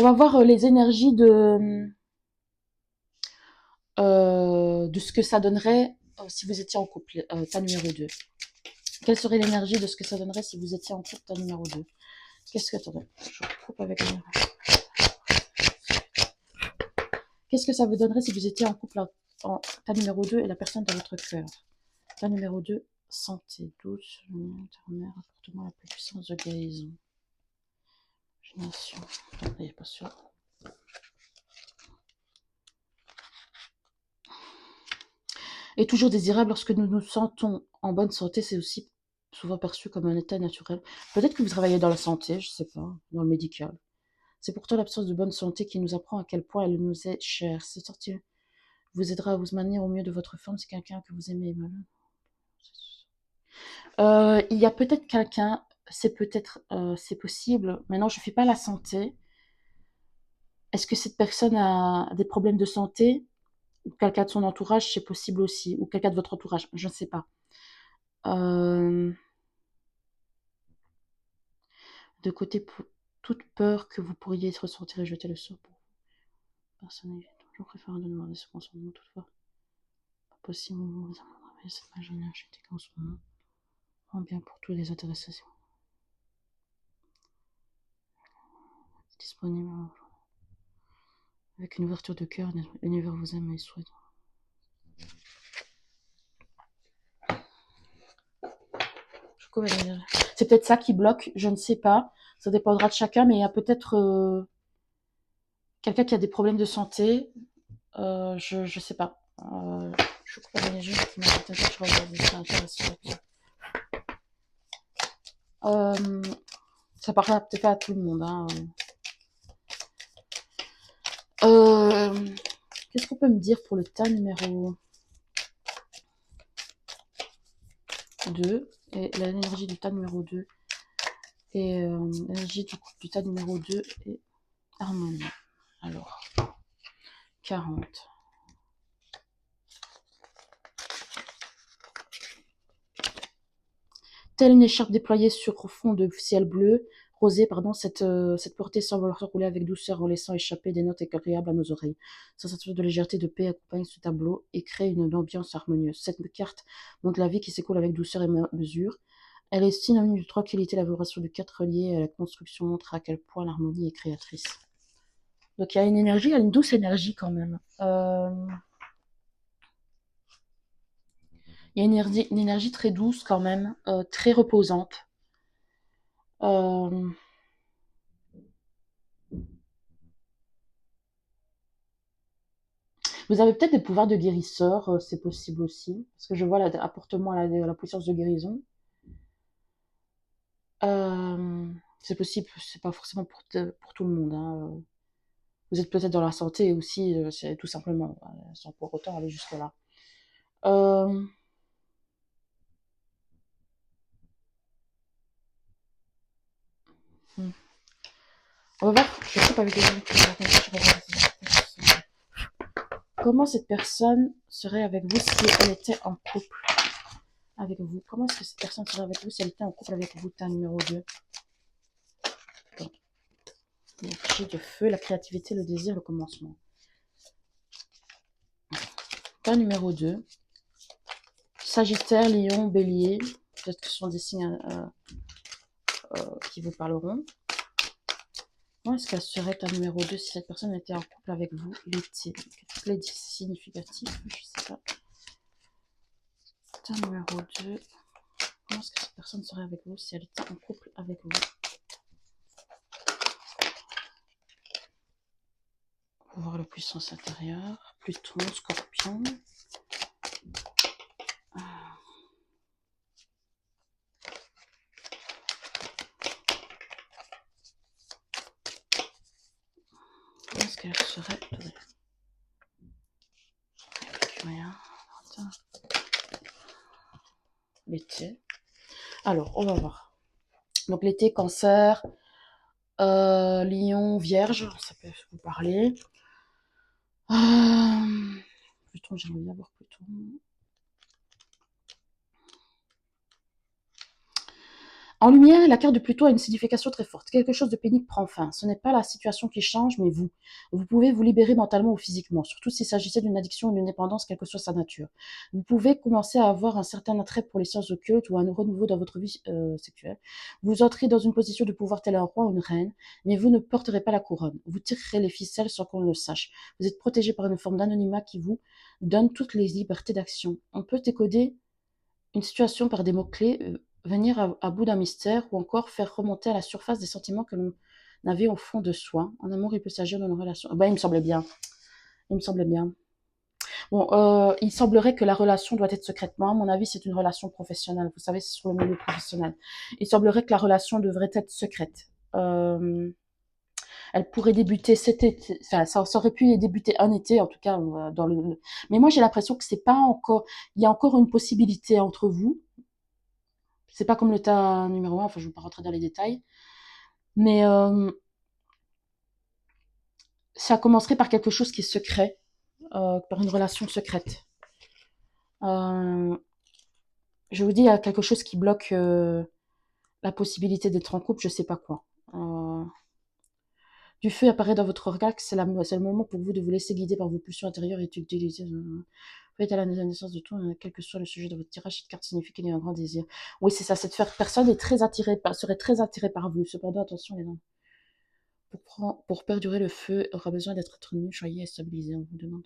va voir les énergies de ce que ça donnerait si vous étiez en couple, tas numéro 2. Quelle serait l'énergie de ce que ça donnerait si vous étiez en couple, tas numéro 2? Qu'est-ce que... Attendez, je coupe avec... Qu'est-ce que ça vous donnerait si vous étiez en couple en tas numéro 2 et la personne dans votre cœur? Tas numéro 2, santé, douce, terre-mère, apporte-moi la puissance de guérison. Génération, attendez, pas sûr. Et toujours désirable lorsque nous nous sentons en bonne santé, c'est aussi souvent perçu comme un état naturel. Peut-être que vous travaillez dans la santé, je sais pas, dans le médical. C'est pourtant l'absence de bonne santé qui nous apprend à quel point elle nous est chère. Cette sortie vous aidera à vous maintenir au mieux de votre forme si quelqu'un que vous aimez est malade. Il y a peut-être quelqu'un, c'est possible. Maintenant, je ne fais pas la santé. Est-ce que cette personne a des problèmes de santé? Ou quelqu'un de son entourage, c'est possible aussi. Ou quelqu'un de votre entourage, je ne sais pas. Euh, de côté, toute peur que vous pourriez ressentir et jeter le sort pour vous. Personne je préfère de demander ce consentement toutefois. Pas possible, vous avez cette magie énergétique en ce moment. En bien pour tous les intéressés. Disponible. Avec une ouverture de cœur, l'univers vous aime et souhaite. C'est peut-être ça qui bloque, je ne sais pas. Ça dépendra de chacun, mais il y a peut-être quelqu'un qui a des problèmes de santé. Je sais pas. Je crois que les gens qui m'ont dit je regarde, c'est intéressant. Euh, Ça parlera peut-être pas à tout le monde. Hein. Qu'est-ce qu'on peut me dire pour le tas numéro 2 et l'énergie du tas numéro 2 et l'énergie du tas numéro 2 et harmonie. Alors, 40. Telle une écharpe déployée sur fond de ciel bleu, rosé, pardon, cette portée semble rouler avec douceur en laissant échapper des notes agréables à nos oreilles. Sensation de légèreté, de paix accompagne ce tableau et crée une ambiance harmonieuse. Cette carte montre la vie qui s'écoule avec douceur et mesure. Elle est synonyme de tranquillité, la vibration de 4 liés à la construction montre à quel point l'harmonie est créatrice. Donc il y a une énergie, il y a une douce énergie quand même. Il y a une énergie très douce quand même, très reposante. Euh, Vous avez peut-être des pouvoirs de guérisseur, c'est possible aussi. Parce que je vois apporte-moi la puissance de guérison. C'est possible, c'est pas forcément pour tout le monde. Hein. Vous êtes peut-être dans la santé aussi, c'est tout simplement, sans pour autant aller jusque-là. Euh, hmm. On va voir, je sais pas avec les gens qui comment cette personne serait avec vous si elle était en couple avec vous. Comment est-ce que cette personne serait avec vous si elle était en couple avec vous, tas numéro 2. L'énergie de feu, la créativité, le désir, le commencement. Tas numéro 2. Sagittaire, Lion, Bélier. Peut-être que ce sont des signes qui vous parleront. Comment est-ce qu'elle serait ta numéro 2 si cette personne était en couple avec vous l'été? Les significatifs, je sais pas. Ta numéro 2. Comment est-ce que cette personne serait avec vous si elle était en couple avec vous? On va voir la puissance intérieure. Pluton, Scorpion. Comment est-ce qu'elle serait? Rien. L'été. Alors, on va voir. Donc l'été, Cancer, Lion, Vierge, ça peut vous parler. Pluton, j'aimerais bien voir Pluton. En lumière, la carte de Pluton a une signification très forte. Quelque chose de pénible prend fin. Ce n'est pas la situation qui change, mais vous. Vous pouvez vous libérer mentalement ou physiquement, surtout s'il s'agissait d'une addiction ou d'une dépendance, quelle que soit sa nature. Vous pouvez commencer à avoir un certain attrait pour les sciences occultes ou un renouveau dans votre vie sexuelle. Vous entrez dans une position de pouvoir tel un roi ou une reine, mais vous ne porterez pas la couronne. Vous tirerez les ficelles sans qu'on le sache. Vous êtes protégé par une forme d'anonymat qui vous donne toutes les libertés d'action. On peut décoder une situation par des mots-clés, venir à bout d'un mystère ou encore faire remonter à la surface des sentiments que l'on avait au fond de soi. En amour, il peut s'agir d'une relation. Ben, il me semblait bien. Il me semblait bien. Bon, il semblerait que la relation doit être secrètement. À mon avis, c'est une relation professionnelle. Vous savez, c'est sur le milieu professionnel. Il semblerait que la relation devrait être secrète. Elle pourrait débuter cet été. Enfin, ça aurait pu débuter un été, en tout cas, dans le. Mais moi, j'ai l'impression que c'est pas encore. Il y a encore une possibilité entre vous. C'est pas comme le tas numéro 1, enfin je ne vais pas rentrer dans les détails, mais ça commencerait par quelque chose qui est secret, par une relation secrète. Euh, je vous dis, il y a quelque chose qui bloque la possibilité d'être en couple, je sais pas quoi. Du feu apparaît dans votre regard, c'est le moment pour vous de vous laisser guider par vos pulsions intérieures et d'utiliser. Faites à la naissance de tout, quel que soit le sujet de votre tirage, cette carte signifie qu'il y a un grand désir. Oui, c'est ça, cette personne est très attirée serait très attirée par vous. Cependant, attention, les gens. Pour perdurer, le feu aura besoin d'être entretenu, choyé et stabilisé, on vous demande.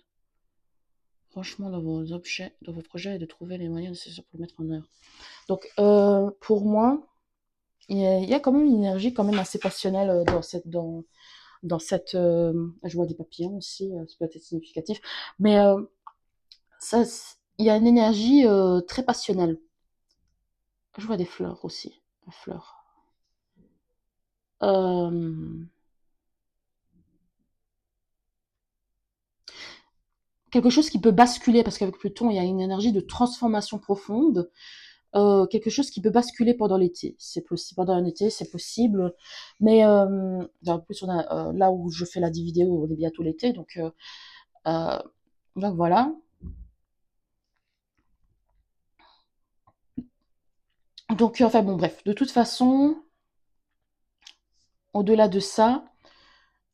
Franchement, dans vos objets, dans vos projets, et de trouver les moyens nécessaires pour le mettre en œuvre. Donc, pour moi, il y a quand même une énergie quand même assez passionnelle dans cette. Je vois des papillons aussi, ça peut être significatif. Mais il y a une énergie très passionnelle. Je vois des fleurs aussi, des fleurs. Euh, quelque chose qui peut basculer, parce qu'avec Pluton, il y a une énergie de transformation profonde. Quelque chose qui peut basculer pendant l'été. C'est possible, pendant un été, c'est possible. Mais en plus, là où je fais la vidéo, on est bientôt l'été, euh, donc voilà. Donc, enfin bon, bref, de toute façon, au-delà de ça,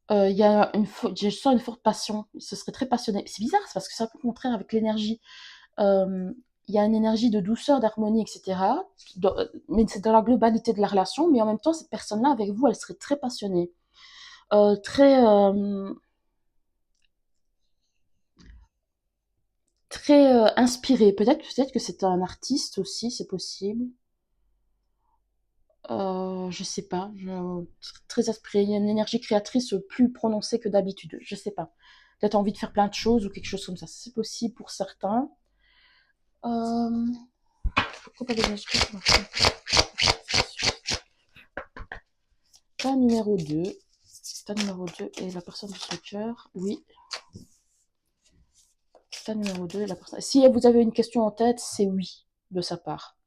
il y a je sens une forte passion. Ce serait très passionné. C'est bizarre, c'est parce que c'est un peu le contraire avec l'énergie. Euh, il y a une énergie de douceur, d'harmonie, etc. Mais c'est dans la globalité de la relation. Mais en même temps, cette personne-là, avec vous, elle serait très passionnée. Très, très inspirée. Peut-être que c'est un artiste aussi, c'est possible. Je sais pas. Très inspirée. Il y a une énergie créatrice plus prononcée que d'habitude. Je sais pas. Peut-être envie de faire plein de choses ou quelque chose comme ça. C'est possible pour certains. Euh, pourquoi pas des esprits Ta numéro 2. Ta numéro 2 est la personne de son cœur. Oui. Ta numéro 2 est la personne. Si vous avez une question en tête, c'est oui de sa part.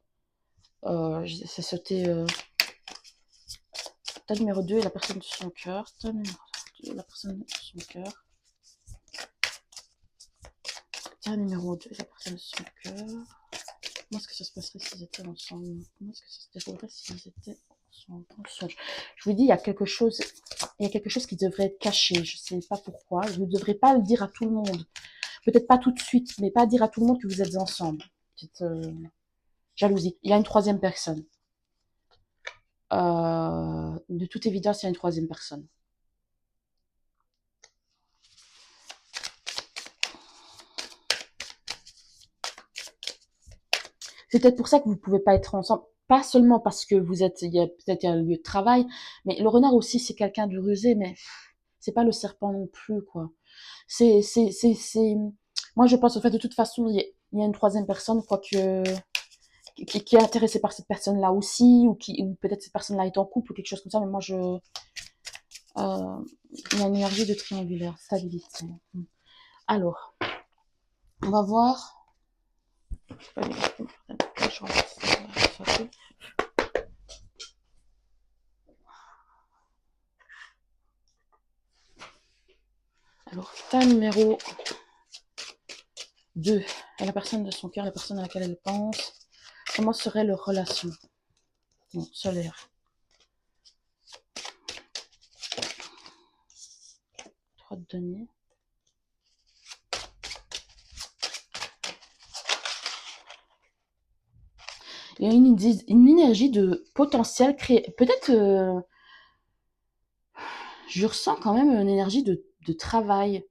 C'est sauté. Ta numéro 2 est la personne de son cœur. Ta numéro 2 est la personne de son cœur. Ta numéro 2 est la personne de son cœur. Comment est-ce que ça se passerait s'ils étaient ensemble? Comment est-ce que ça se déroulerait s'ils étaient ensemble? Je vous dis, il y a quelque chose qui devrait être caché. Je ne sais pas pourquoi. Vous ne devrez pas le dire à tout le monde. Peut-être pas tout de suite, mais pas dire à tout le monde que vous êtes ensemble. Petite jalousie. Il y a une troisième personne. De toute évidence, il y a une troisième personne. C'est peut-être pour ça que vous ne pouvez pas être ensemble. Pas seulement parce que il y a peut-être un lieu de travail, mais le renard aussi, c'est quelqu'un de rusé, mais c'est pas le serpent non plus, quoi. C'est. Moi, je pense, en fait, de toute façon, il y a une troisième personne, quoi, qui est intéressée par cette personne-là aussi, ou peut-être cette personne-là est en couple ou quelque chose comme ça, mais moi, il y a une énergie de triangulaire, stabilité. Alors, on va voir. Alors, ta numéro 2 est la personne de son cœur, la personne à laquelle elle pense. Comment serait leur relation? Bon, solaire. 3 de denier. Il y a une énergie de potentiel créé. Peut-être, je ressens quand même une énergie de travail.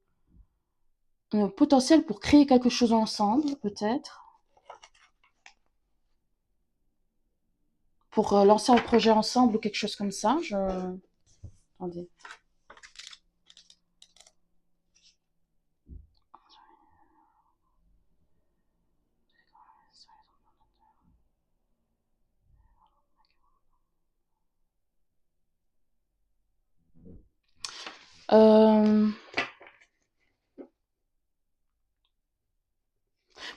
Un potentiel pour créer quelque chose ensemble, peut-être. Pour lancer un projet ensemble ou quelque chose comme ça. Attendez. Euh,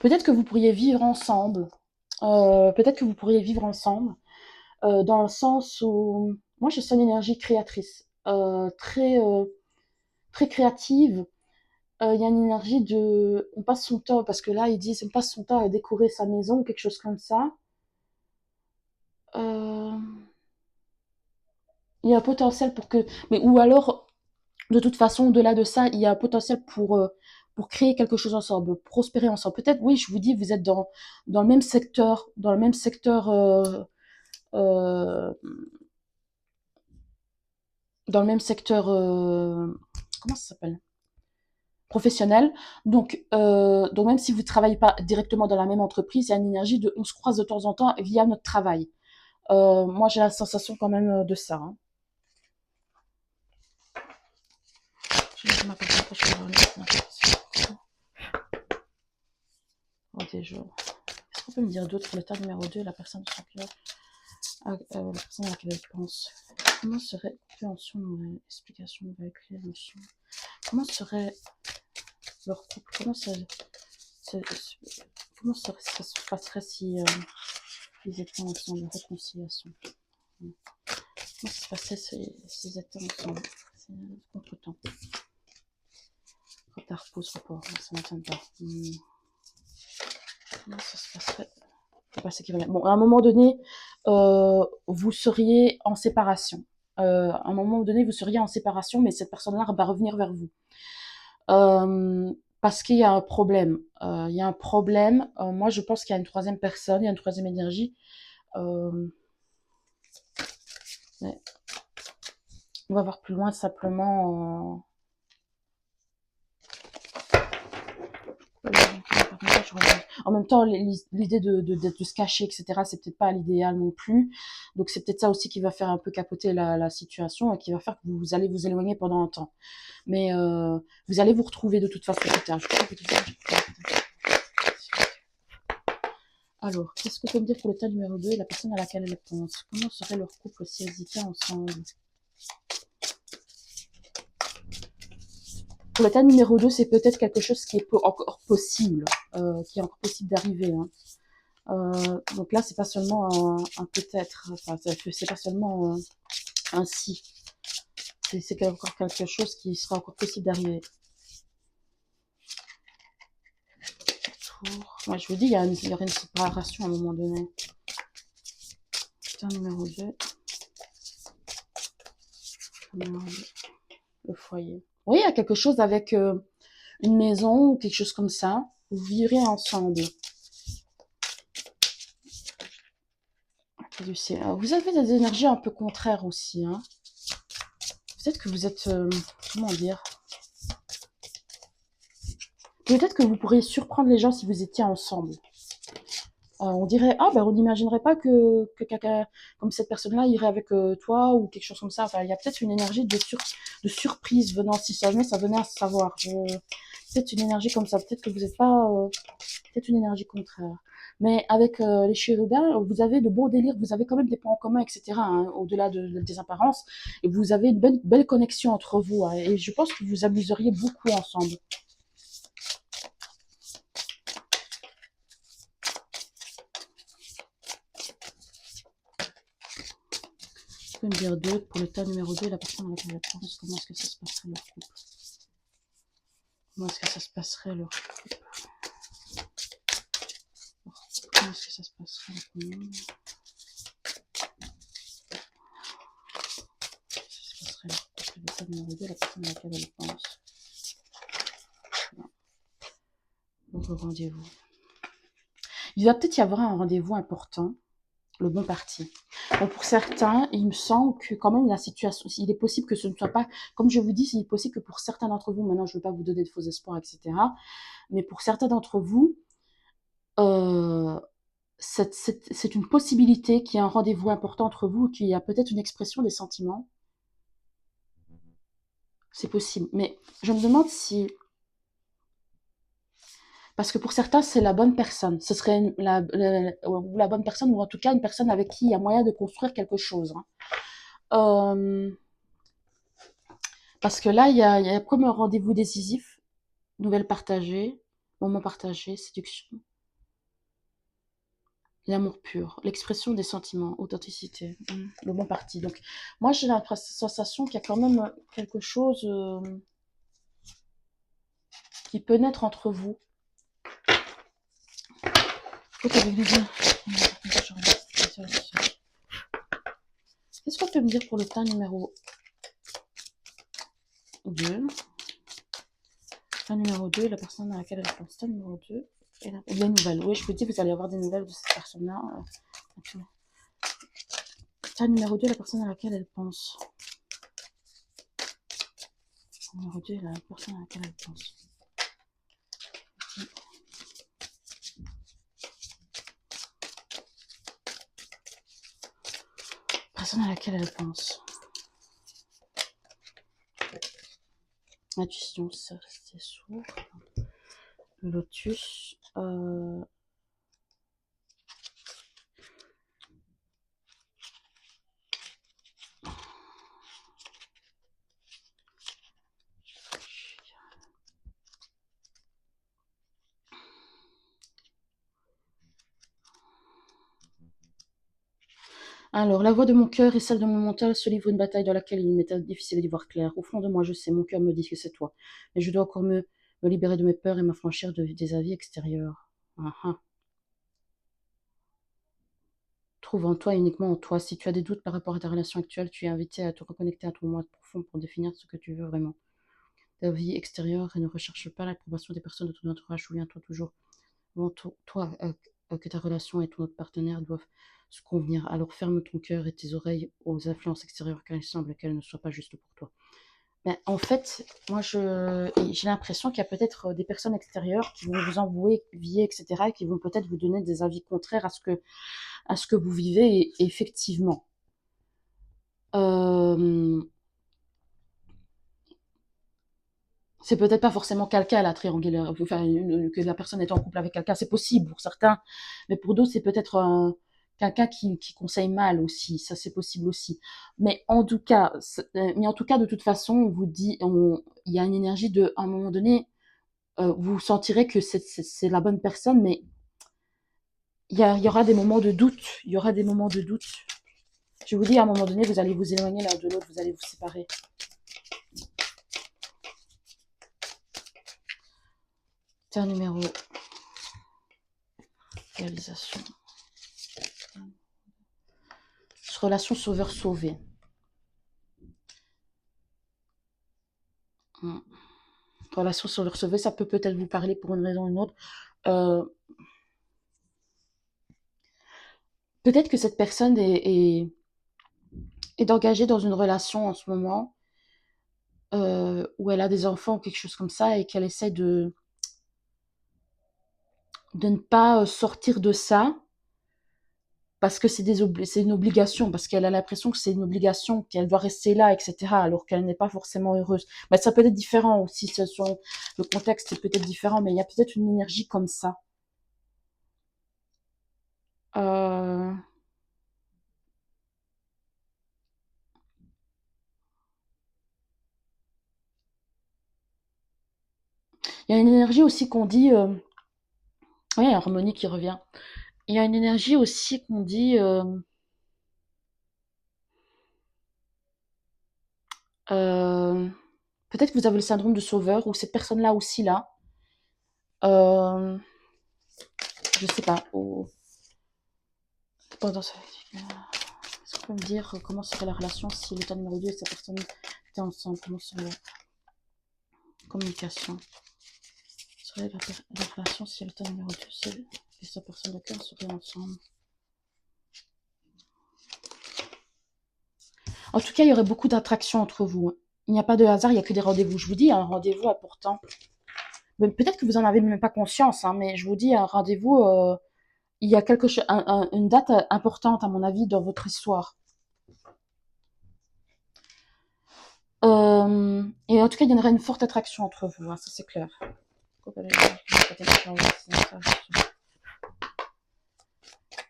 Peut-être que vous pourriez vivre ensemble. Peut-être que vous pourriez vivre ensemble. Dans le sens où moi je sens une énergie créatrice, très créative. Il y a une énergie de, on passe son temps, parce que là ils disent on passe son temps à décorer sa maison ou quelque chose comme ça. Euh, il y a un potentiel pour que, mais ou alors de toute façon au-delà de ça, il y a un potentiel pour créer quelque chose ensemble, prospérer ensemble. Peut-être, oui, je vous dis, vous êtes dans le même secteur, euh, dans le même secteur, comment ça s'appelle? Professionnel. Donc même si vous ne travaillez pas directement dans la même entreprise, il y a une énergie de on se croise de temps en temps via notre travail. Moi, j'ai la sensation quand même de ça. Hein. Je vais ma personne, après, je vais voir les- Oh, déjà. Qu'est-ce qu'on peut me dire d'autre pour l'état numéro 2, la personne de son cœur, la personne à laquelle elle pense. Comment serait compréhension nouvelle, explication nouvelle, clé, émotion. Comment serait leur couple? Comment ça se passerait si ils étaient ensemble, réconciliation? Comment ça se passerait s'ils étaient ensemble? C'est contre-temps. Retard, pause, report. Ça ne m'étonne pas. Comment ça se passerait? Bon, à un moment donné, vous seriez en séparation. À un moment donné, vous seriez en séparation, mais cette personne-là va revenir vers vous. Parce qu'il y a un problème. Il y a un problème. Moi, je pense qu'il y a une troisième personne, il y a une troisième énergie. Ouais. On va voir plus loin simplement. En même temps, l'idée de se cacher, etc., c'est peut-être pas l'idéal non plus. Donc c'est peut-être ça aussi qui va faire un peu capoter la situation et qui va faire que vous allez vous éloigner pendant un temps. Mais vous allez vous retrouver de toute façon plus tard. Alors, qu'est-ce que peut me dire pour l'état numéro 2 et la personne à laquelle elle pense? Comment serait leur couple si elles étaient ensemble? Pour l'état numéro 2, c'est peut-être quelque chose qui est encore possible, qui est encore possible d'arriver. Hein. Donc là, c'est pas seulement un peut-être, enfin, c'est pas seulement un si. C'est encore quelque chose qui sera encore possible d'arriver. Moi, je vous dis, il y aurait une séparation à un moment donné. Putain, numéro 2. Le foyer. Oui, il y a quelque chose avec une maison ou quelque chose comme ça. Vous vivrez ensemble. Vous avez des énergies un peu contraires aussi. Hein. Peut-être que vous êtes... comment dire? Peut-être que vous pourriez surprendre les gens si vous étiez ensemble. On dirait, ah ben on n'imaginerait pas que quelqu'un comme cette personne-là irait avec toi ou quelque chose comme ça. Enfin, il y a peut-être une énergie de surprise venant, si jamais ça venait à se savoir. Peut-être une énergie comme ça, peut-être que vous n'êtes pas... peut-être une énergie contraire. Mais avec les chérubins, vous avez de beaux délires, vous avez quand même des points en commun, etc., hein, au-delà des apparences. Et vous avez une belle connexion entre vous. Hein, et je pense que vous amuseriez beaucoup ensemble. Je peux me dire 2 pour le tas numéro 2, la personne avec laquelle je pense, comment est-ce que ça se passerait leur couple? Comment est-ce que ça se passerait leur couple? Comment est-ce que ça se passerait leur couple? Ça se passerait leur couple, le tas numéro 2, la personne à laquelle elle pense. Donc le rendez-vous. Il va peut-être y avoir un rendez-vous important, le bon parti. Bon, pour certains, il me semble que quand même la situation, il est possible que ce ne soit pas, comme je vous dis, il est possible que pour certains d'entre vous, maintenant je ne veux pas vous donner de faux espoirs, etc., mais pour certains d'entre vous, euh, c'est une possibilité qu'il y ait un rendez-vous important entre vous, qu'il y a peut-être une expression des sentiments. C'est possible. Mais je me demande si... Parce que pour certains, c'est la bonne personne. Ce serait la bonne personne, ou en tout cas une personne avec qui il y a moyen de construire quelque chose. Hein. Parce que là, il y a comme un rendez-vous décisif, nouvelles partagées, moments partagés, séduction, l'amour pur, l'expression des sentiments, authenticité, le bon parti. Donc, moi, j'ai la sensation qu'il y a quand même quelque chose qui peut naître entre vous. Qu'est-ce qu'on peut me dire pour le tas numéro 2? Tas numéro 2, la personne à laquelle elle pense. Tas numéro 2, et les nouvelles. Oui, je peux dire que vous allez avoir des nouvelles de cette personne-là. Tas numéro 2, la personne à laquelle elle pense. Numéro 2, la personne à laquelle elle pense. personne à laquelle elle pense. Intuition, ça c'est sourd. Le lotus. Alors, la voix de mon cœur et celle de mon mental se livrent une bataille dans laquelle il m'est difficile d'y voir clair. Au fond de moi, je sais, mon cœur me dit que c'est toi. Mais je dois encore me libérer de mes peurs et m'affranchir des avis extérieurs. Ah ah. Trouve en toi, uniquement en toi. Si tu as des doutes par rapport à ta relation actuelle, tu es invité à te reconnecter à ton moi profond pour définir ce que tu veux vraiment. Ta vie extérieure et ne recherche pas l'approbation des personnes de ton entourage. Souviens-toi toujours, avant toi, que ta relation et ton autre partenaire doivent se convenir. Alors ferme ton cœur et tes oreilles aux influences extérieures car il semble qu'elles ne soient pas justes pour toi. Ben, en fait, moi, j'ai l'impression qu'il y a peut-être des personnes extérieures qui vont vous envoyer, etc., et qui vont peut-être vous donner des avis contraires à ce que vous vivez, et effectivement. C'est peut-être pas forcément quelqu'un, la triangulaire, enfin, que la personne est en couple avec quelqu'un, c'est possible pour certains, mais pour d'autres, c'est peut-être quelqu'un qui conseille mal aussi, ça c'est possible aussi. Mais en tout cas, de toute façon, on vous dit, il y a une énergie à un moment donné, vous sentirez que c'est la bonne personne, mais il y aura des moments de doute, il y aura des moments de doute. Je vous dis, à un moment donné, vous allez vous éloigner l'un de l'autre, vous allez vous séparer. C'est un numéro. Réalisation. Relation sauveur-sauvé. Relation sauveur-sauvé, ça peut peut-être vous parler pour une raison ou une autre. Peut-être que cette personne est engagée dans une relation en ce moment, où elle a des enfants ou quelque chose comme ça, et qu'elle essaie de ne pas sortir de ça, parce que c'est une obligation, parce qu'elle a l'impression que c'est une obligation, qu'elle doit rester là, etc., alors qu'elle n'est pas forcément heureuse. Mais ça peut être différent aussi, le contexte est peut-être différent, mais il y a peut-être une énergie comme ça. Il y a une énergie aussi qu'on dit... Oui, harmonie qui revient. Il y a une énergie aussi qu'on dit... peut-être que vous avez le syndrome de sauveur, ou cette personne-là aussi, là. Je sais pas. Pendant ça... Est-ce qu'on peut me dire comment serait la relation si l'état numéro 2 et sa personne étaient ensemble? Comment serait la communication? Serait la relation si l'état numéro 2 et sa personne de cœur seraient ensemble? En tout cas, il y aurait beaucoup d'attraction entre vous. Il n'y a pas de hasard, il n'y a que des rendez-vous. Je vous dis, un rendez-vous important. Peut-être que vous en avez même pas conscience, hein, mais je vous dis, un rendez-vous, il y a quelque chose, une date importante, à mon avis, dans votre histoire. Et en tout cas, il y aurait une forte attraction entre vous, hein, ça c'est clair.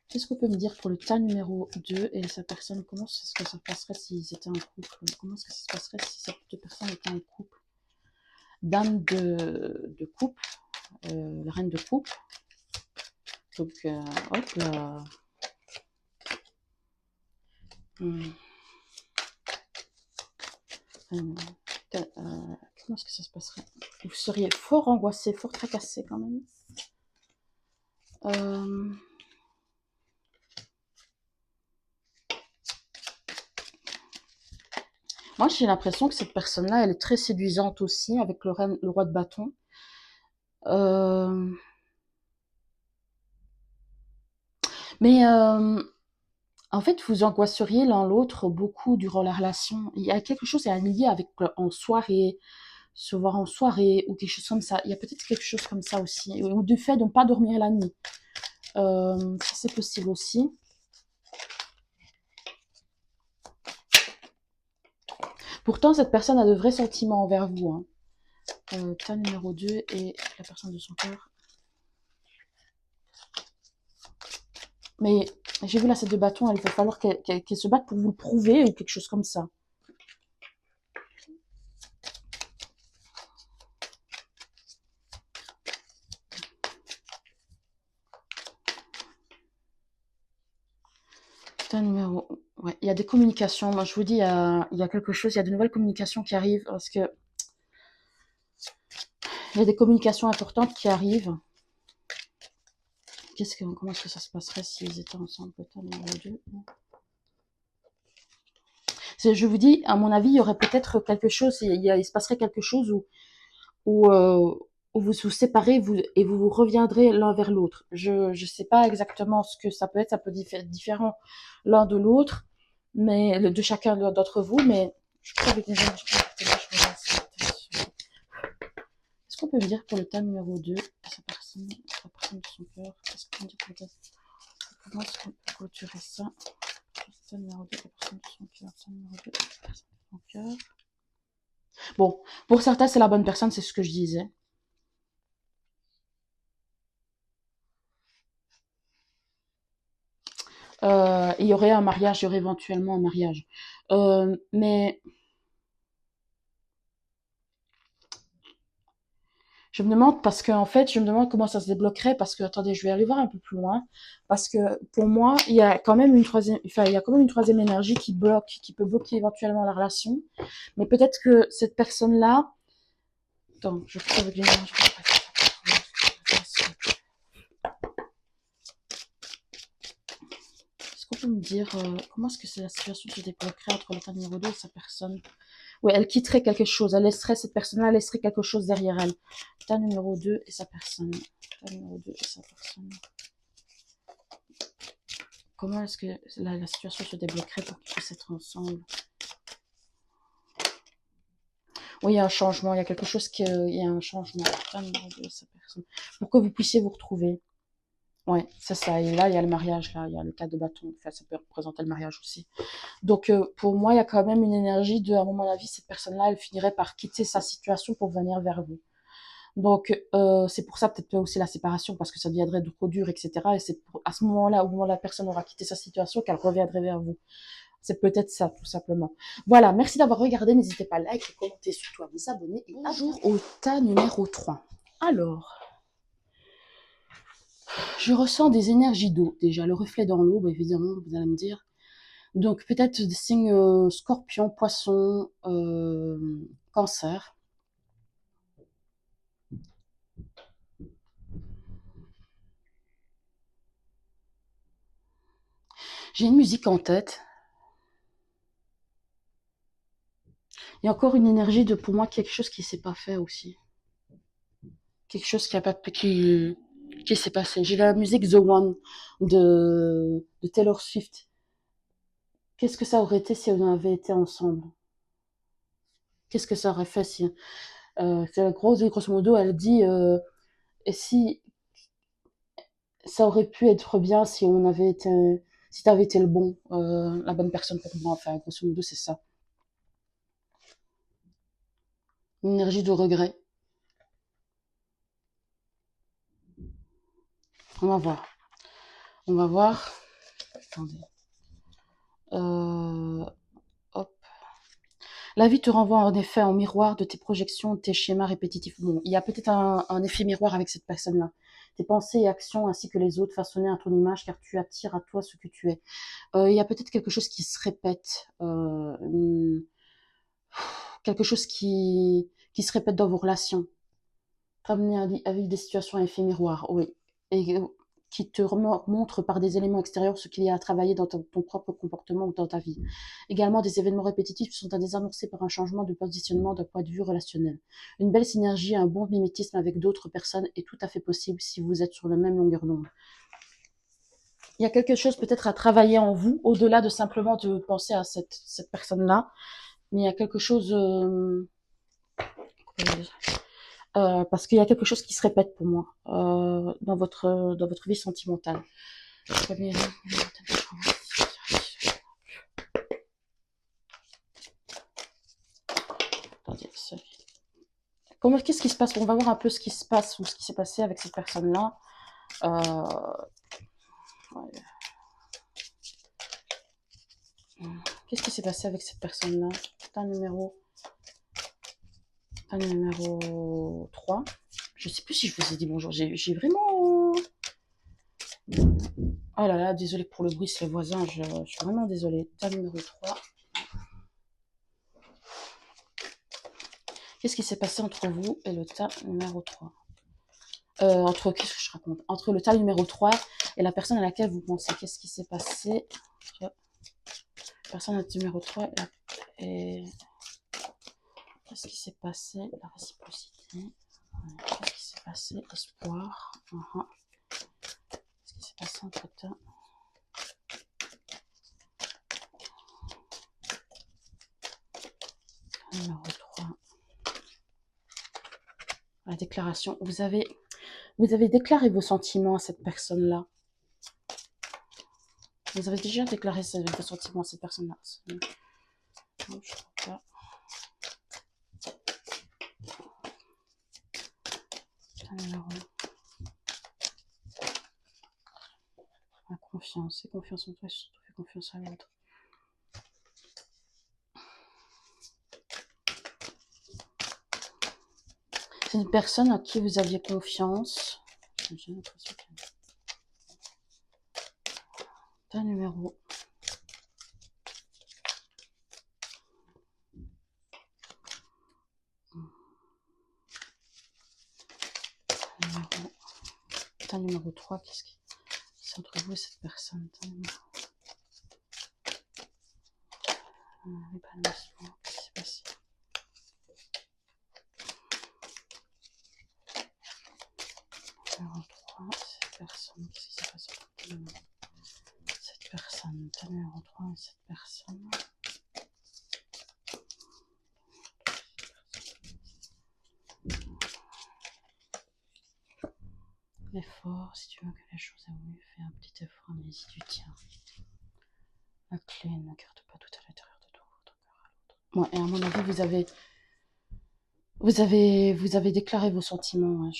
Qu'est-ce qu'on peut me dire pour le tas numéro 2 et sa personne? Comment est-ce que ça passerait s'ils étaient en couple? Comment est-ce que ça se passerait si ces deux personnes étaient en couple? Dame de coupe, la reine de coupe. Donc, hop là. Comment est-ce que ça se passerait? Vous seriez fort angoissé, fort tracassé quand même. Moi, j'ai l'impression que cette personne-là, elle est très séduisante aussi, avec le roi de bâton. Mais en fait, vous angoisseriez l'un l'autre beaucoup durant la relation. Il y a quelque chose à lier avec en soirée, se voir en soirée ou quelque chose comme ça. Il y a peut-être quelque chose comme ça aussi. Ou du fait de ne pas dormir la nuit. Ça, c'est possible aussi. Pourtant, cette personne a de vrais sentiments envers vous. Hein. Tas numéro 2 et la personne de son cœur. Mais j'ai vu la 7 de bâton, il va falloir qu'elle se batte pour vous le prouver ou quelque chose comme ça. Numéro. Ouais, il y a des communications. Moi, je vous dis, il y a quelque chose, il y a de nouvelles communications qui arrivent parce que il y a des communications importantes qui arrivent. Comment est-ce que ça se passerait s'ils étaient ensemble, peut-être numéro 2 Je vous dis, à mon avis, il y aurait peut-être quelque chose, il se passerait quelque chose où, où vous vous séparez et vous reviendrez l'un vers l'autre. Je ne sais pas exactement ce que ça peut être être différent l'un de l'autre, mais de chacun d'entre vous, mais je crois que est-ce qu'on peut me dire pour le tas numéro 2, sa personne de son cœur, est-ce qu'on dit comment est-ce qu'on peut clôturer ça? Tas numéro 2, la personne de son cœur, tas numéro 2, la personne de son cœur. Bon, pour certains, c'est la bonne personne, c'est ce que je disais. Il y aurait un mariage, il y aurait éventuellement un mariage. Mais je me demande parce que en fait, je me demande comment ça se débloquerait parce que attendez, je vais aller voir un peu plus loin parce que pour moi, il y a quand même il y a quand même une troisième énergie qui bloque, qui peut bloquer éventuellement la relation. Mais peut-être que cette personne-là, attends, je crois avec l'énergie. Est-ce qu'on peut me dire comment est-ce que la situation se débloquerait entre l'état numéro 2 et sa personne? Oui, elle quitterait quelque chose. Cette personne-là laisserait quelque chose derrière elle. État numéro 2 et sa personne. État numéro 2 et sa personne. Comment est-ce que la situation se débloquerait pour qu'ils puissent être ensemble? Oui, il y a un changement. Il y a quelque chose il y a un changement. État numéro 2 et sa personne. Pour que vous puissiez vous retrouver. Ouais, c'est ça. Et là, il y a le mariage. Là, il y a le cas de bâton. Enfin, ça peut représenter le mariage aussi. Donc, pour moi, il y a quand même une énergie de, à mon avis, cette personne-là, elle finirait par quitter sa situation pour venir vers vous. Donc, c'est pour ça peut-être aussi la séparation, parce que ça deviendrait trop dur, etc. Et c'est à ce moment-là, au moment où la personne aura quitté sa situation, qu'elle reviendrait vers vous. C'est peut-être ça, tout simplement. Voilà, merci d'avoir regardé. N'hésitez pas à liker, commenter, surtout à vous abonner. Et bonjour au tas numéro 3. Alors, je ressens des énergies d'eau. Déjà, le reflet dans l'eau, bah, évidemment, vous allez me dire. Donc, peut-être des signes scorpion, poisson, cancer. J'ai une musique en tête. Il y a encore une énergie de, pour moi, quelque chose qui s'est pas fait aussi. Quelque chose qui a pas, qui s'est passé. J'ai la musique The One de Taylor Swift. Qu'est-ce que ça aurait été si on avait été ensemble? Qu'est-ce que ça aurait fait si, c'est grosso modo, elle dit, et si ça aurait pu être bien si on avait été, si t'avais été le bon, la bonne personne pour moi. Enfin, grosso modo, c'est ça. Une énergie de regret. On va voir. On va voir. Attendez. Hop. La vie te renvoie en effet en miroir de tes projections, de tes schémas répétitifs. Bon, il y a peut-être un effet miroir avec cette personne-là. Tes pensées et actions ainsi que les autres façonnés à ton image car tu attires à toi ce que tu es. Il y a peut-être quelque chose qui se répète. Quelque chose qui se répète dans vos relations. Ramener avec des situations à effet miroir, oui. Et qui te montre par des éléments extérieurs ce qu'il y a à travailler dans ton propre comportement ou dans ta vie. Également, des événements répétitifs sont à désamorcer par un changement de positionnement d'un point de vue relationnel. Une belle synergie, un bon mimétisme avec d'autres personnes est tout à fait possible si vous êtes sur la même longueur d'onde. Il y a quelque chose peut-être à travailler en vous, au-delà de simplement de penser à cette personne-là, mais il y a quelque chose... parce qu'il y a quelque chose qui se répète pour moi dans votre vie sentimentale. qu'est-ce qui se passe? On va voir un peu ce qui se passe ou ce qui s'est passé avec cette personne-là. Ouais. Qu'est-ce qui s'est passé avec cette personne-là? Putain, numéro 3. Je sais plus si je vous ai dit bonjour. J'ai vraiment... Oh là là, désolé pour le bruit, c'est les voisins. Je suis vraiment désolée. Tas numéro 3. Qu'est-ce qui s'est passé entre vous et le tas numéro 3? Qu'est-ce que je raconte? Entre le tas numéro 3 et la personne à laquelle vous pensez. Qu'est-ce qui s'est passé? Personne numéro 3 et... Qu'est-ce qui s'est passé? La réciprocité. Qu'est-ce qui s'est passé? Espoir. Qu'est-ce qui s'est passé entre temps? Numéro 3. La déclaration. Vous avez déclaré vos sentiments à cette personne-là. Vous avez déjà déclaré vos sentiments à cette personne-là. Non, je crois pas. Numéro. La confiance. C'est confiance en toi et surtout fais confiance à l'autre. C'est une personne à qui vous aviez confiance. J'ai l'impression que... Ta numéro. Ta numéro 3, qu'est-ce qui... C'est entre vous et cette personne. Ta numéro... L'épanouissement, qu'est-ce qui s'est passé? Numéro 3, cette personne, qu'est-ce qui s'est passé? Cette personne, ta numéro 3 et cette personne. L'effort, si tu veux que les choses évoluent, fais un petit effort, mais si tu tiens. La clé, ne garde pas tout à l'intérieur de toi, votre cœur à l'autre. Bon, et à mon avis, vous avez déclaré vos sentiments. Hein.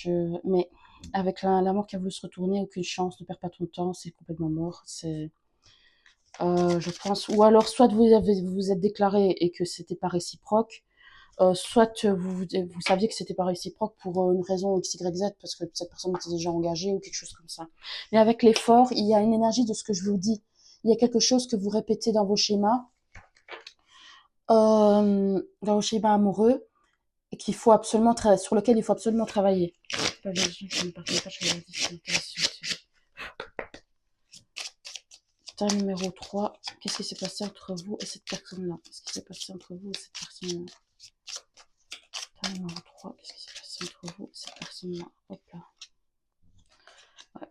Mais avec l'amour qui a voulu se retourner, aucune chance, ne perds pas ton temps, c'est complètement mort. C'est, je pense, ou alors soit vous êtes déclaré et que c'était pas réciproque, soit vous saviez que c'était pas réciproque pour une raison X, Y, Z, parce que cette personne était déjà engagée ou quelque chose comme ça. Mais avec l'effort, il y a une énergie de ce que je vous dis. Il y a quelque chose que vous répétez dans vos schémas, amoureux, et qu'il faut absolument sur lequel il faut absolument travailler. Ta numéro 3, qu'est-ce qui s'est passé entre vous et cette personne-là? Qu'est-ce qui s'est passé entre vous et cette personne-là? Ta numéro 3, qu'est-ce qui s'est passé entre vous et cette personne-là? Hop là. Ouais.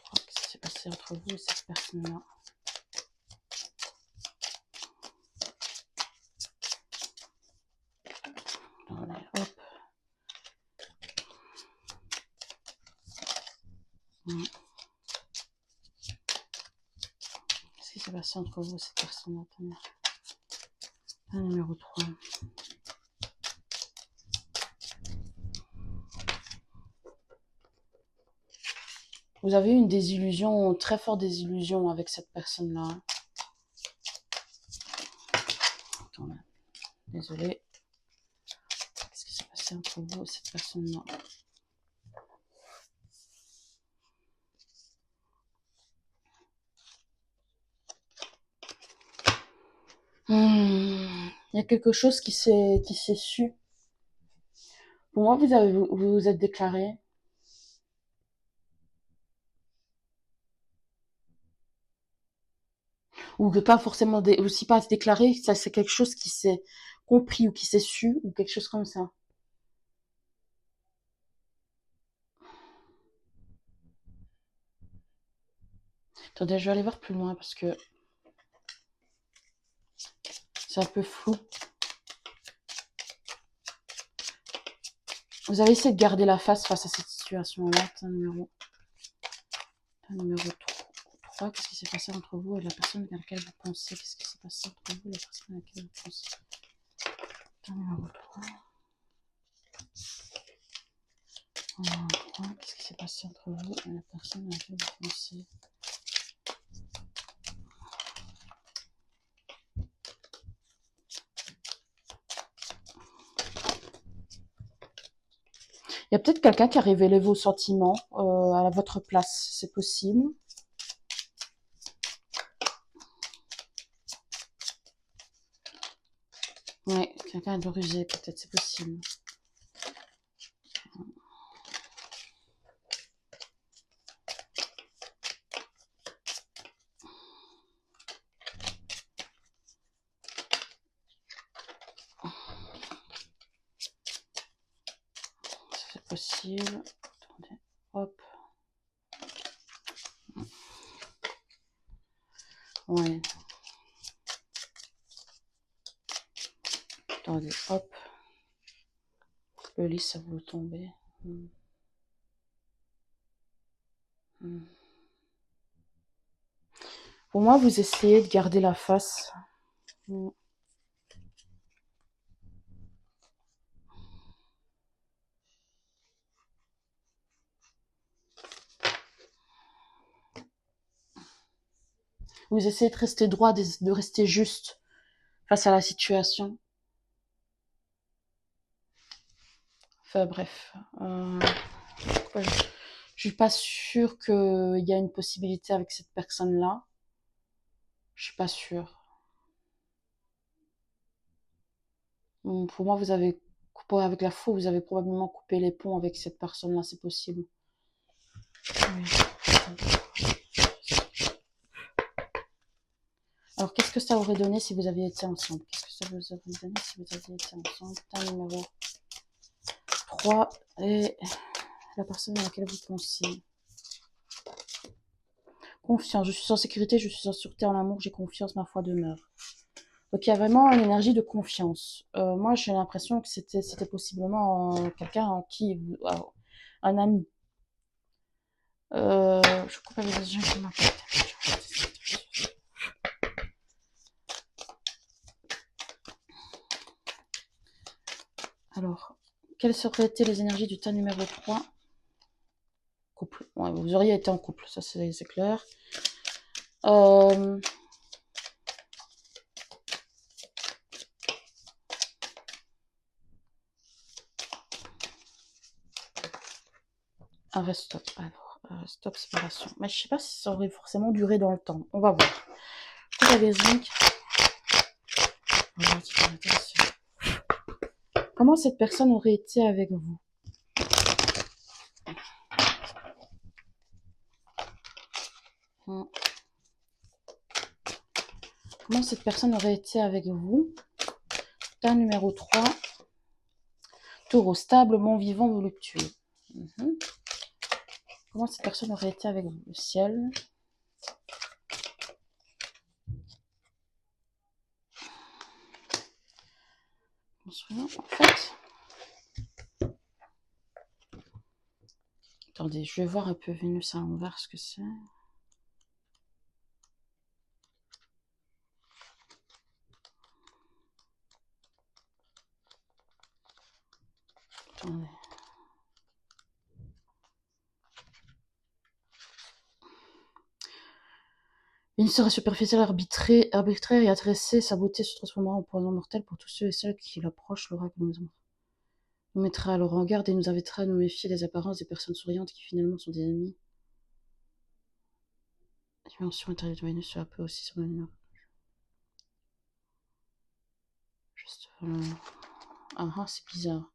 Qu'est-ce qui s'est passé entre vous et cette personne-là? Hop. Qu'est-ce qui s'est passé entre vous et cette personne-là? Ta numéro 3. Vous avez eu une désillusion, très forte désillusion avec cette personne-là. Attends, désolée. Qu'est-ce qui s'est passé entre vous et cette personne-là? Il y a quelque chose qui s'est su. Pour moi, vous êtes déclaré. Ou que pas forcément, aussi pas déclaré, ça c'est quelque chose qui s'est compris ou qui s'est su, ou quelque chose comme ça. Attendez, je vais aller voir plus loin parce que c'est un peu flou. Vous avez essayé de garder la face à cette situation-là, numéro. Numéro 3, qu'est-ce qui s'est passé entre vous et la personne à laquelle vous pensez? Qu'est-ce qui s'est passé entre vous et la personne à laquelle vous pensez? Numéro 3. Qu'est-ce qui s'est passé entre vous et la personne à laquelle vous pensez? Il y a peut-être quelqu'un qui a révélé vos sentiments à votre place, c'est possible. Ouais, quelqu'un de rusé, peut-être, c'est possible. C'est possible. Attendez, hop. Ouais. Attendez, hop. Le lit, ça veut tomber. Pour moi, vous essayez de garder la face. Vous essayez de rester droit, de rester juste face à la situation. Enfin bref. Je suis pas sûre qu'il y a une possibilité avec cette personne-là. Je suis pas sûre. Pour moi, vous avez coupé avec la faux, vous avez probablement coupé les ponts avec cette personne-là, c'est possible. Oui. Alors, qu'est-ce que ça aurait donné si vous aviez été ensemble? Qu'est-ce que ça vous aurait donné si vous aviez été ensemble? Putain, numéro 3 et la personne à laquelle vous pensez. Confiance. Je suis en sécurité, je suis en sûreté en amour, j'ai confiance, ma foi demeure. Donc il y a vraiment une énergie de confiance. Moi j'ai l'impression que c'était possiblement quelqu'un en qui un ami. Je coupe avec les gens qui m'appellent. Alors, quelles seraient été les énergies du tas numéro 3? Couple. Ouais, vous auriez été en couple, ça c'est clair. Arrête stop. Alors, stop séparation. Mais je sais pas si ça aurait forcément duré dans le temps. On va voir. Coupe avec les zinc. Comment cette personne aurait été avec vous? Comment cette personne aurait été avec vous? Tas numéro 3. Taureau, stable, bon vivant, voluptueux. Comment cette personne aurait été avec vous? Le ciel. En fait... Attendez, je vais voir un peu Vénus à l'envers ce que c'est. Attendez. Une sœur superficielle arbitraire et adressée, sa beauté se transformera en poison mortel pour tous ceux et celles qui l'approchent. L'oracle nous mettra alors en garde et nous invitera à nous méfier des apparences des personnes souriantes qui finalement sont des ennemis. La dimension intérieure de Vénus sera peu aussi sur le numéro. Juste. Ah, c'est bizarre.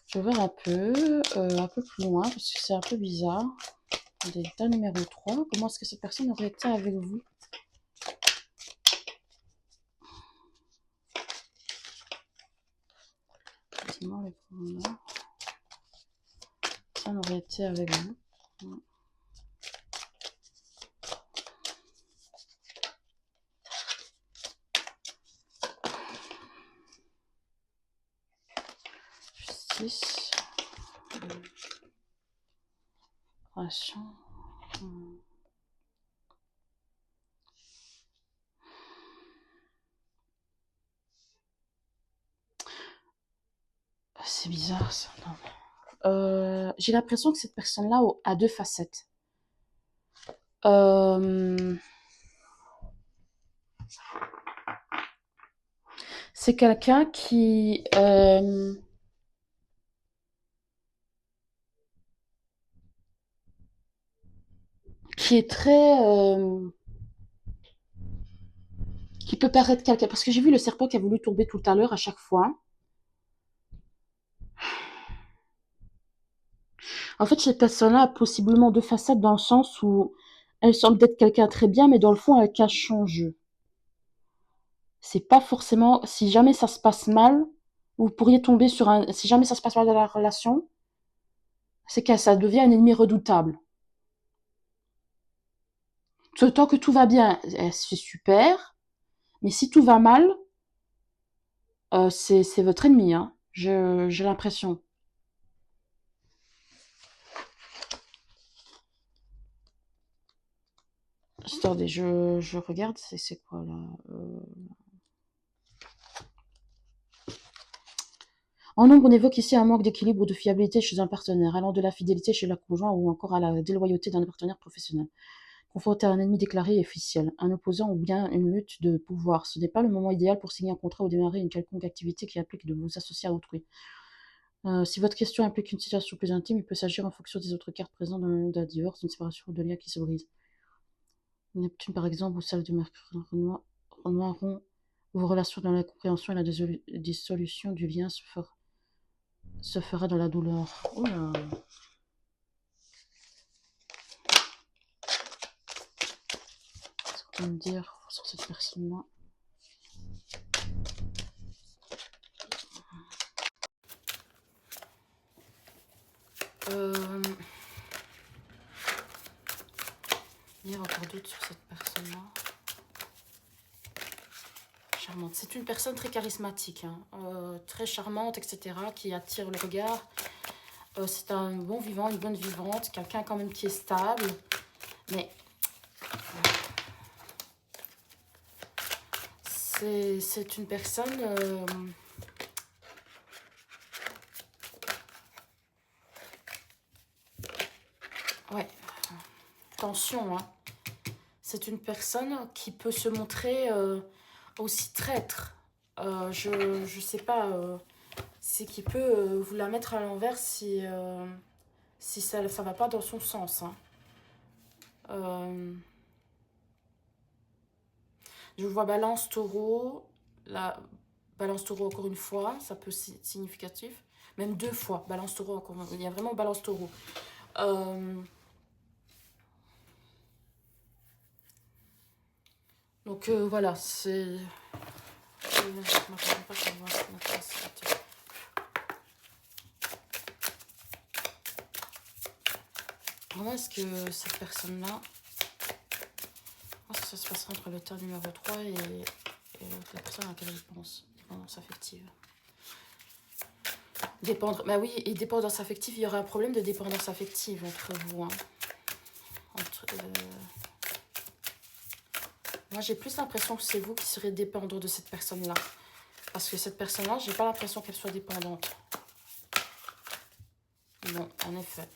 Je vais voir un peu plus loin, parce que c'est un peu bizarre. Détail numéro 3. Comment est-ce que cette personne aurait été avec vous? Moi, le promeneur, ça aurait été avec vous. Justice. Relation. C'est bizarre ça. J'ai l'impression que cette personne-là a deux facettes. C'est quelqu'un qui est très... qui peut paraître quelqu'un... Parce que j'ai vu le serpent qui a voulu tomber tout à l'heure à chaque fois. En fait, cette personne-là a possiblement deux facettes dans le sens où elle semble être quelqu'un très bien, mais dans le fond, elle cache son jeu. C'est pas forcément... Si jamais ça se passe mal, vous pourriez tomber sur un... Si jamais ça se passe mal dans la relation, c'est que ça devient un ennemi redoutable. Tant que tout va bien, c'est super. Mais si tout va mal, c'est votre ennemi, hein. J'ai l'impression. Attendez, je regarde, c'est quoi là En nombre, on évoque ici un manque d'équilibre ou de fiabilité chez un partenaire, allant de la fidélité chez la conjoint ou encore à la déloyauté d'un partenaire professionnel. Confronté à un ennemi déclaré et officiel, un opposant ou bien une lutte de pouvoir. Ce n'est pas le moment idéal pour signer un contrat ou démarrer une quelconque activité qui implique de vous associer à autrui. Si votre question implique une situation plus intime, il peut s'agir en fonction des autres cartes présentes dans le monde d'un divorce, d'une séparation ou de liens qui se brisent. Neptune, par exemple, ou celle du Mercure renoieront vos relations dans l'incompréhension et la dissolution du lien se fera dans la douleur. Oula. Qu'est-ce qu'on peut me dire sur cette personne-là? Il y a encore d'autres sur cette personne-là. Charmante. C'est une personne très charismatique, hein, très charmante, etc., qui attire le regard. C'est un bon vivant, une bonne vivante, quelqu'un quand même qui est stable, mais c'est une personne ouais, attention, hein. C'est une personne qui peut se montrer aussi traître. Je sais pas, c'est qui peut vous la mettre à l'envers si ça va pas dans son sens, hein. Je vois balance taureau, la balance taureau encore une fois, ça peut être significatif. Même deux fois, balance taureau encore, il y a vraiment balance taureau. Donc voilà, c'est... Comment est-ce que cette personne-là... Comment ça se passera entre le terme numéro 3 et la personne à laquelle elle pense? Dépendance affective. Bah oui, et dépendance affective, il y aura un problème de dépendance affective entre vous, hein. Moi, j'ai plus l'impression que c'est vous qui serez dépendant de cette personne-là. Parce que cette personne-là, j'ai pas l'impression qu'elle soit dépendante. Non, en effet.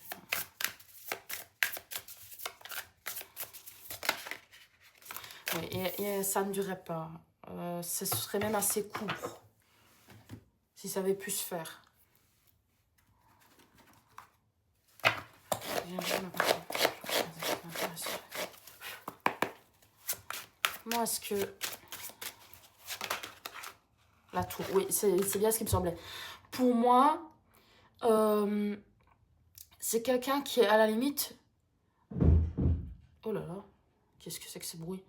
Oui, et ça ne durait pas. Ce serait même assez court. Si ça avait pu se faire. Moi, est-ce que... La tour, oui, c'est bien ce qui me semblait. Pour moi, c'est quelqu'un qui est à la limite... Oh là là, qu'est-ce que c'est que ce bruit?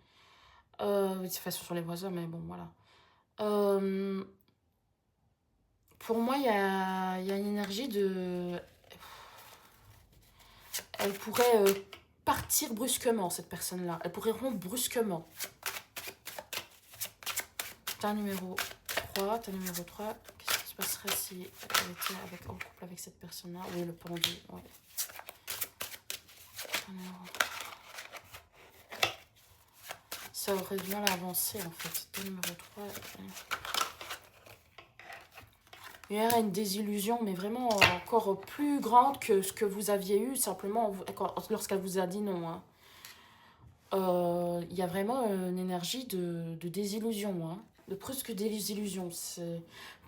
C'est fait sur les voisins, mais bon, voilà. Pour moi, il y a une énergie de... Elle pourrait partir brusquement, cette personne-là. Elle pourrait rompre brusquement. Ta numéro 3, ta numéro 3. Qu'est-ce qui se passerait si elle était en couple avec cette personne-là? Oui, le pendu, ouais. Ça aurait du mal à avancer, en fait. Ta numéro 3... Il y a une désillusion, mais vraiment encore plus grande que ce que vous aviez eu, simplement lorsqu'elle vous a dit non. Hein. Il y a vraiment une énergie de désillusion, hein, de presque désillusion.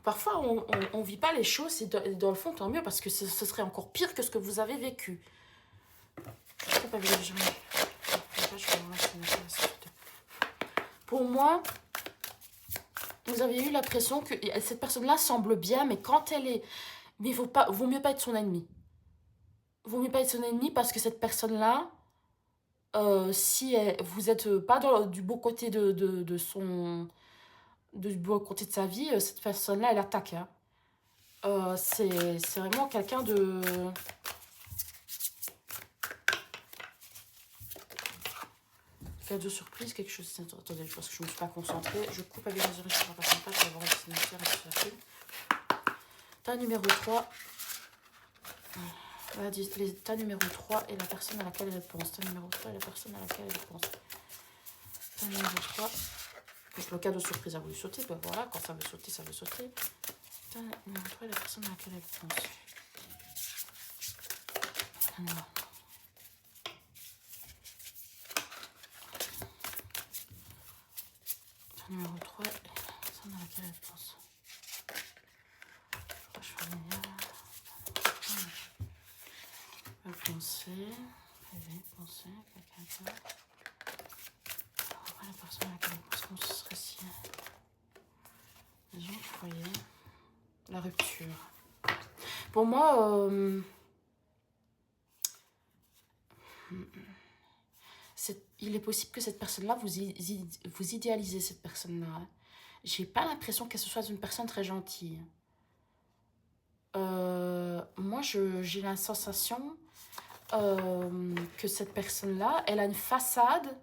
Parfois, on ne vit pas les choses, et dans le fond, tant mieux, parce que ce serait encore pire que ce que vous avez vécu. Pour moi, vous avez eu l'impression que cette personne-là semble bien, mais quand elle est... Mais vaut mieux pas être son ennemi. Vaut mieux pas être son ennemi parce que cette personne-là, si vous êtes pas du beau côté de son... Du beau côté de sa vie, cette personne-là, elle attaque. Hein. C'est vraiment quelqu'un de... Cas de surprise, quelque chose... Attendez, parce que je ne me suis pas concentrée. Je coupe avec les oreilles sur la personne, je vais avoir une signature et tout ça. Ta numéro 3. Voilà, ta numéro 3 et la personne à laquelle elle pense. Ta numéro 3 et la personne à laquelle elle pense. Ta numéro 3. Donc, le cas de surprise a voulu sauter. Ben voilà, quand ça veut sauter, ça veut sauter. Ta numéro 3 et la personne à laquelle elle pense. Alors. Ta numéro 3 et la personne à laquelle elle pense. Je familiale. Penser, rêver, penser, quelqu'un d'autre. La personne à laquelle elle pense, comment ce serait si... Maison, foyer, la rupture. Pour moi, il est possible que cette personne-là, vous idéalisez cette personne-là. Hein. J'ai pas l'impression qu'elle soit une personne très gentille. Moi, j'ai la sensation que cette personne-là, elle a une façade,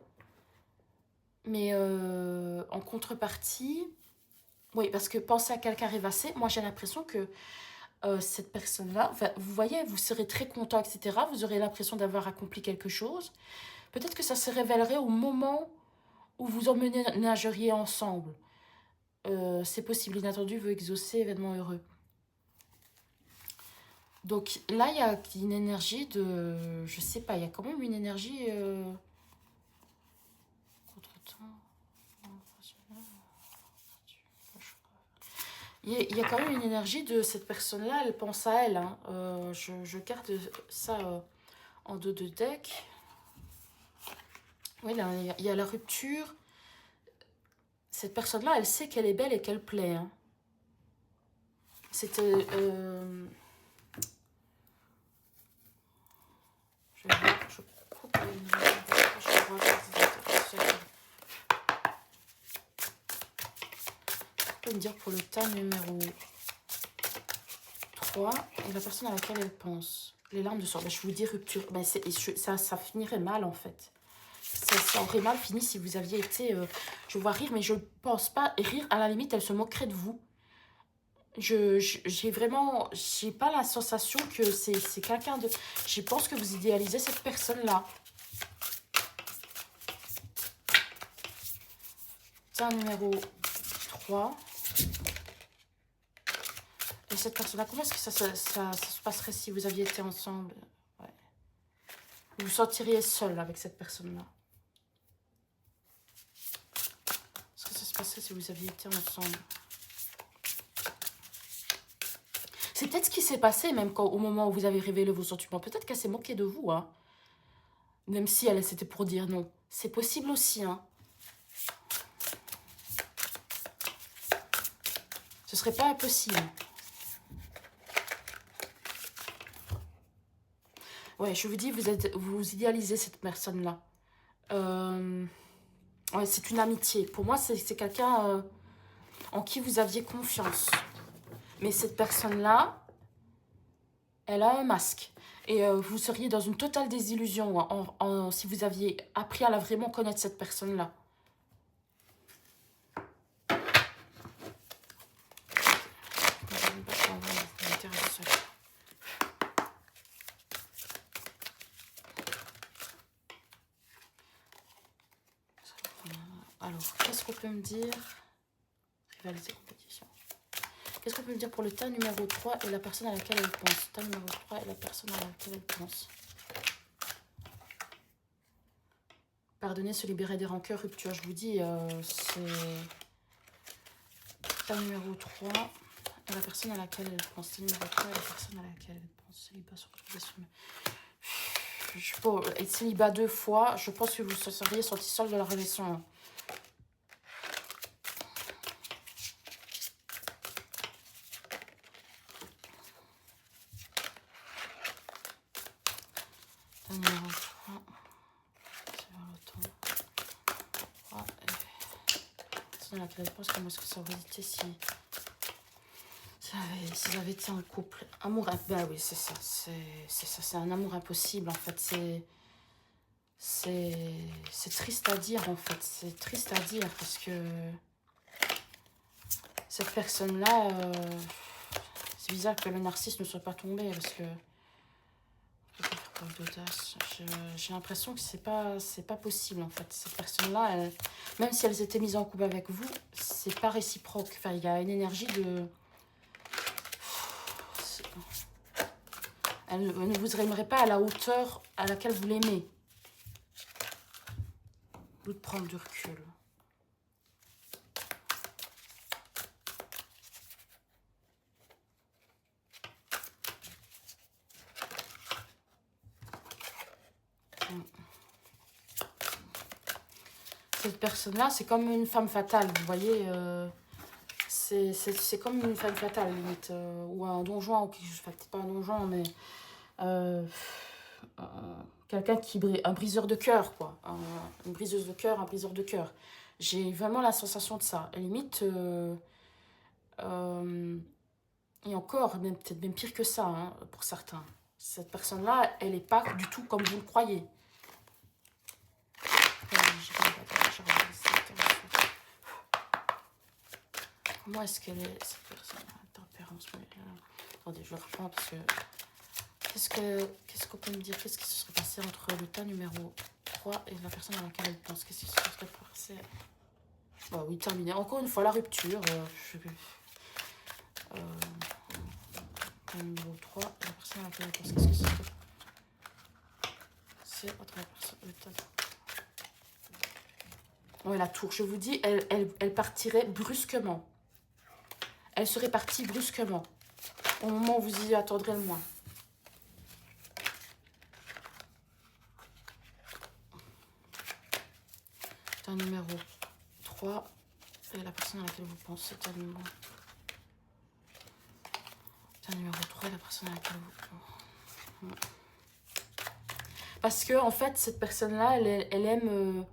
mais en contrepartie, oui, parce que penser à quelqu'un rêvassé, moi j'ai l'impression que cette personne-là, vous voyez, vous serez très content, etc. Vous aurez l'impression d'avoir accompli quelque chose. Peut-être que ça se révélerait au moment où vous emménageriez ensemble. C'est possible, inattendu veut exaucer, événement heureux. Donc là, il y a une énergie de... Je sais pas, il y a quand même une énergie... Il y a quand même une énergie de cette personne-là, elle pense à elle. Hein. Je garde ça en dos de deck. Oui, là, il y a la rupture. Cette personne-là, elle sait qu'elle est belle et qu'elle plaît. Hein. C'était... Je vais voir, je coupe me dire pour le tas numéro 3 et la personne à laquelle elle pense. Les larmes de sort. Ben, je vous dis rupture. Ben, ça finirait mal en fait. Ça aurait mal fini si vous aviez été... je vois rire, mais je pense pas rire. À la limite, elle se moquerait de vous. J'ai vraiment... J'ai pas la sensation que c'est quelqu'un de... Je pense que vous idéalisez cette personne-là. C'est un numéro 3. Et cette personne-là, comment est-ce que ça se passerait si vous aviez été ensemble? Ouais. Vous vous sentiriez seul avec cette personne-là. Est-ce que ça se passerait si vous aviez été ensemble? C'est peut-être ce qui s'est passé, même au moment où vous avez révélé vos sentiments. Peut-être qu'elle s'est moquée de vous, hein. Même si c'était pour dire non. C'est possible aussi, hein. Ce serait pas impossible. Ouais, je vous dis, vous idéalisez cette personne-là. Ouais, c'est une amitié. Pour moi, c'est quelqu'un en qui vous aviez confiance. Mais cette personne-là, elle a un masque. Et vous seriez dans une totale désillusion si vous aviez appris à la vraiment connaître cette personne-là. Alors, qu'est-ce qu'on peut me dire? Rivalité, compétition. Qu'est-ce qu'on peut me dire pour le tas numéro 3 et la personne à laquelle elle pense? Tas numéro 3 et la personne à laquelle elle pense. Pardonner, se libérer des rancœurs, rupture. Je vous dis, c'est... Tas numéro 3 et la personne à laquelle elle pense. Tas numéro 3 et la personne à laquelle elle pense. Célibat sur et célibat 2 fois, je pense que vous seriez sorti seul de la relation. Numéro 3, c'est vers le temps. 3, et... la personne à laquelle elle pense, comment est-ce que ça aurait été si j'avais été en couple? Amour, bah oui, c'est ça, c'est un amour impossible, en fait, c'est triste à dire, en fait, c'est triste à dire, parce que cette personne-là, c'est bizarre que le narcisse ne soit pas tombé, parce que j'ai l'impression que c'est pas possible, en fait. Cette personne-là, même si elles étaient mises en couple avec vous, c'est pas réciproque. Enfin, il y a une énergie de... Elle ne vous aimerait pas à la hauteur à laquelle vous l'aimez. Vous de prendre du recul. Cette personne-là, c'est comme une femme fatale, vous voyez. C'est comme une femme fatale, limite. Ou un donjon, enfin, peut-être pas un donjon, mais... quelqu'un qui... Un briseur de cœur, quoi. Une briseuse de cœur, un briseur de cœur. J'ai vraiment la sensation de ça. À la limite... et encore, peut-être même pire que ça, hein, pour certains. Cette personne-là, elle n'est pas du tout comme vous le croyez. Comment est-ce qu'elle est, cette personne? Tempérance. Attendez, je reprends parce que... Qu'est-ce qu'on peut me dire? Qu'est-ce qui se serait passé entre le tas numéro 3 et la personne à laquelle elle pense? Qu'est-ce qui se serait passé? Bah oui, terminé. Encore une fois, la rupture. Numéro 3 et la personne à laquelle elle pense. Qu'est-ce que c'est entre la personne... Le tas... Oui, la tour, je vous dis, elle partirait brusquement. Elle serait partie brusquement. Au moment où vous y attendrez le moins. C'est un numéro 3. Et la personne à laquelle vous pensez, c'est un numéro... C'est un numéro 3 et la personne à laquelle vous pensez. Parce que, en fait, cette personne-là, elle aime...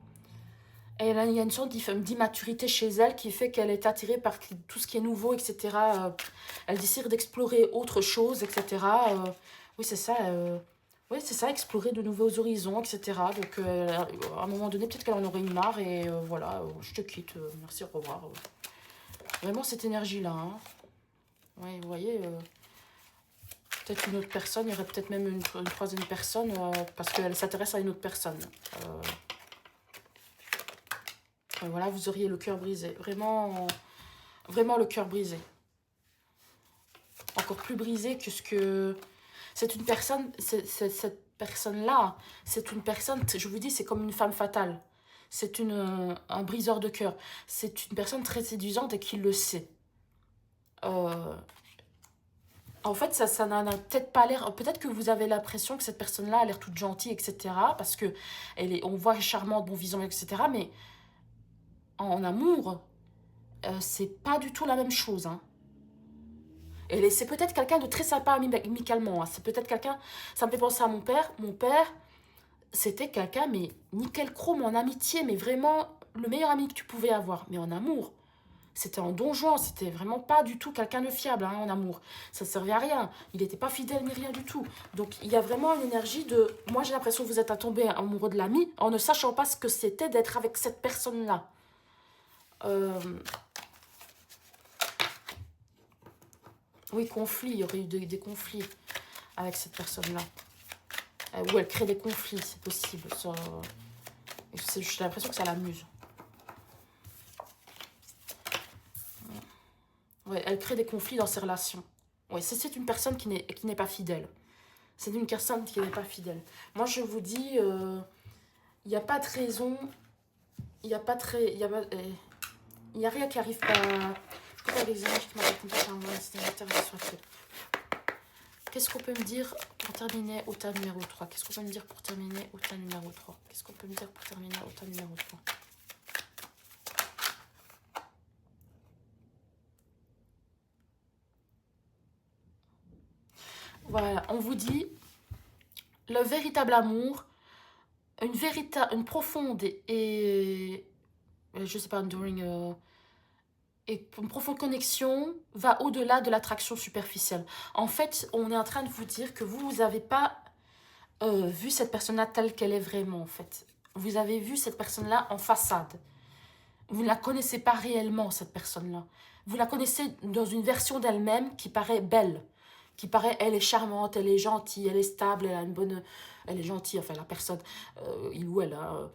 il y a une sorte d'immaturité chez elle qui fait qu'elle est attirée par tout ce qui est nouveau, etc. Elle désire d'explorer autre chose, etc. Oui, c'est ça. Oui, c'est ça, explorer de nouveaux horizons, etc. Donc, à un moment donné, peut-être qu'elle en aurait eu marre et voilà, je te quitte. Merci, au revoir. Vraiment, cette énergie-là. Hein. Oui, vous voyez, peut-être une autre personne, il y aurait peut-être même une troisième personne parce qu'elle s'intéresse à une autre personne. Voilà, vous auriez le cœur brisé. Vraiment, vraiment le cœur brisé. Encore plus brisé que ce que... C'est une personne, cette personne-là, c'est une personne, je vous dis, c'est comme une femme fatale. C'est un briseur de cœur. C'est une personne très séduisante et qui le sait. En fait, ça n'a peut-être pas l'air... Peut-être que vous avez l'impression que cette personne-là a l'air toute gentille, etc. Parce que on voit charmante, bon visant, etc. Mais... en amour, c'est pas du tout la même chose. Hein. Et c'est peut-être quelqu'un de très sympa amicalement. Hein. C'est peut-être quelqu'un... Ça me fait penser à mon père. Mon père, c'était quelqu'un, mais nickel chrome en amitié, mais vraiment le meilleur ami que tu pouvais avoir. Mais en amour, C'était un donjon, c'était vraiment pas du tout quelqu'un de fiable hein, en amour. Ça ne servait à rien. Il n'était pas fidèle ni rien du tout. Donc il y a vraiment une énergie de... Moi j'ai l'impression que vous êtes à tomber amoureux de l'ami en ne sachant pas ce que c'était d'être avec cette personne-là. Oui, conflit, il y aurait eu des conflits avec cette personne-là. Ou elle crée des conflits, c'est possible. J'ai l'impression que ça l'amuse. Ouais, elle crée des conflits dans ses relations. Ouais, c'est une personne qui n'est pas fidèle. C'est une personne qui n'est pas fidèle. Moi, je vous dis, il n'y a pas de raison. Il n'y a pas très... Il y a rien qui arrive pas... Je peux pas les images qui m'ont raconté. Qu'est-ce qu'on peut me dire pour terminer au tas numéro 3? Qu'est-ce qu'on peut me dire pour terminer au tas numéro 3? Qu'est-ce qu'on peut me dire pour terminer au tas numéro 3? Voilà, on vous dit le véritable amour, une profonde et je sais pas, enduring, et une profonde connexion va au-delà de l'attraction superficielle. En fait, on est en train de vous dire que vous n'avez pas vu cette personne-là telle qu'elle est vraiment, en fait. Vous avez vu cette personne-là en façade. Vous ne la connaissez pas réellement, cette personne-là. Vous la connaissez dans une version d'elle-même qui paraît belle, qui paraît, elle est charmante, elle est gentille, elle est stable, elle a une bonne... Elle est gentille, enfin, la personne, il ou elle, hein,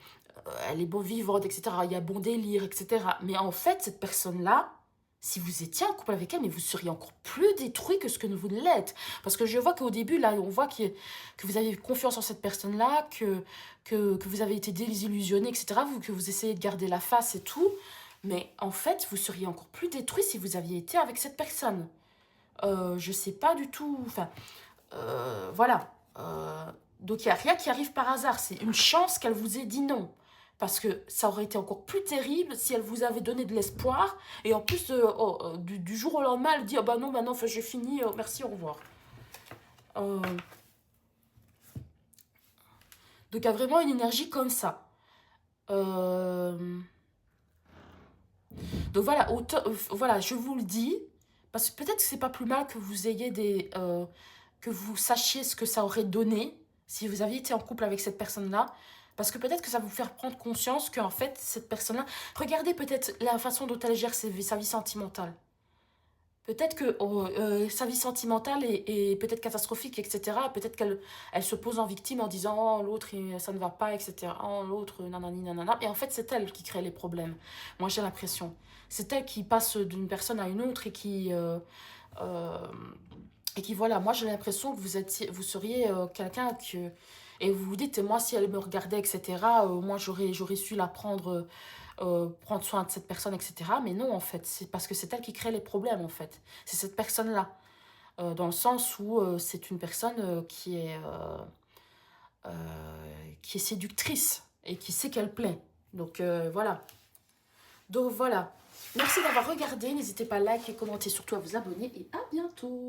elle est bon vivante, etc. Il y a bon délire, etc. Mais en fait, cette personne-là, si vous étiez en couple avec elle, mais vous seriez encore plus détruit que ce que vous l'êtes. Parce que je vois qu'au début, là, on voit que vous avez confiance en cette personne-là, que vous avez été désillusionné, etc. Que vous essayez de garder la face et tout. Mais en fait, vous seriez encore plus détruit si vous aviez été avec cette personne. Je sais pas du tout... Enfin, voilà. Donc, il n'y a rien qui arrive par hasard. C'est une chance qu'elle vous ait dit non. Parce que ça aurait été encore plus terrible si elle vous avait donné de l'espoir. Et en plus, du jour au lendemain, elle dit « Ah bah non, maintenant, enfin, j'ai fini, merci, au revoir. » Donc, il y a vraiment une énergie comme ça. Donc, voilà, voilà, je vous le dis. Parce que peut-être que c'est pas plus mal que vous ayez que vous sachiez ce que ça aurait donné si vous aviez été en couple avec cette personne-là. Parce que peut-être que ça va vous faire prendre conscience qu'en fait, cette personne-là... Regardez peut-être la façon dont elle gère sa vie sentimentale. Peut-être que sa vie sentimentale est peut-être catastrophique, etc. Peut-être qu'elle se pose en victime en disant « Oh, l'autre, ça ne va pas, etc. Oh, l'autre, nanani, nanana. » Et en fait, c'est elle qui crée les problèmes. Moi, j'ai l'impression. C'est elle qui passe d'une personne à une autre et qui voilà, moi j'ai l'impression que vous seriez quelqu'un que... Et vous vous dites, moi si elle me regardait, etc., moi j'aurais su la prendre soin de cette personne, etc. Mais non, en fait, c'est parce que c'est elle qui crée les problèmes, en fait. C'est cette personne-là. Dans le sens où c'est une personne qui est séductrice et qui sait qu'elle plaît. Donc voilà. Donc voilà. Merci d'avoir regardé. N'hésitez pas à liker, commenter, surtout à vous abonner. Et à bientôt.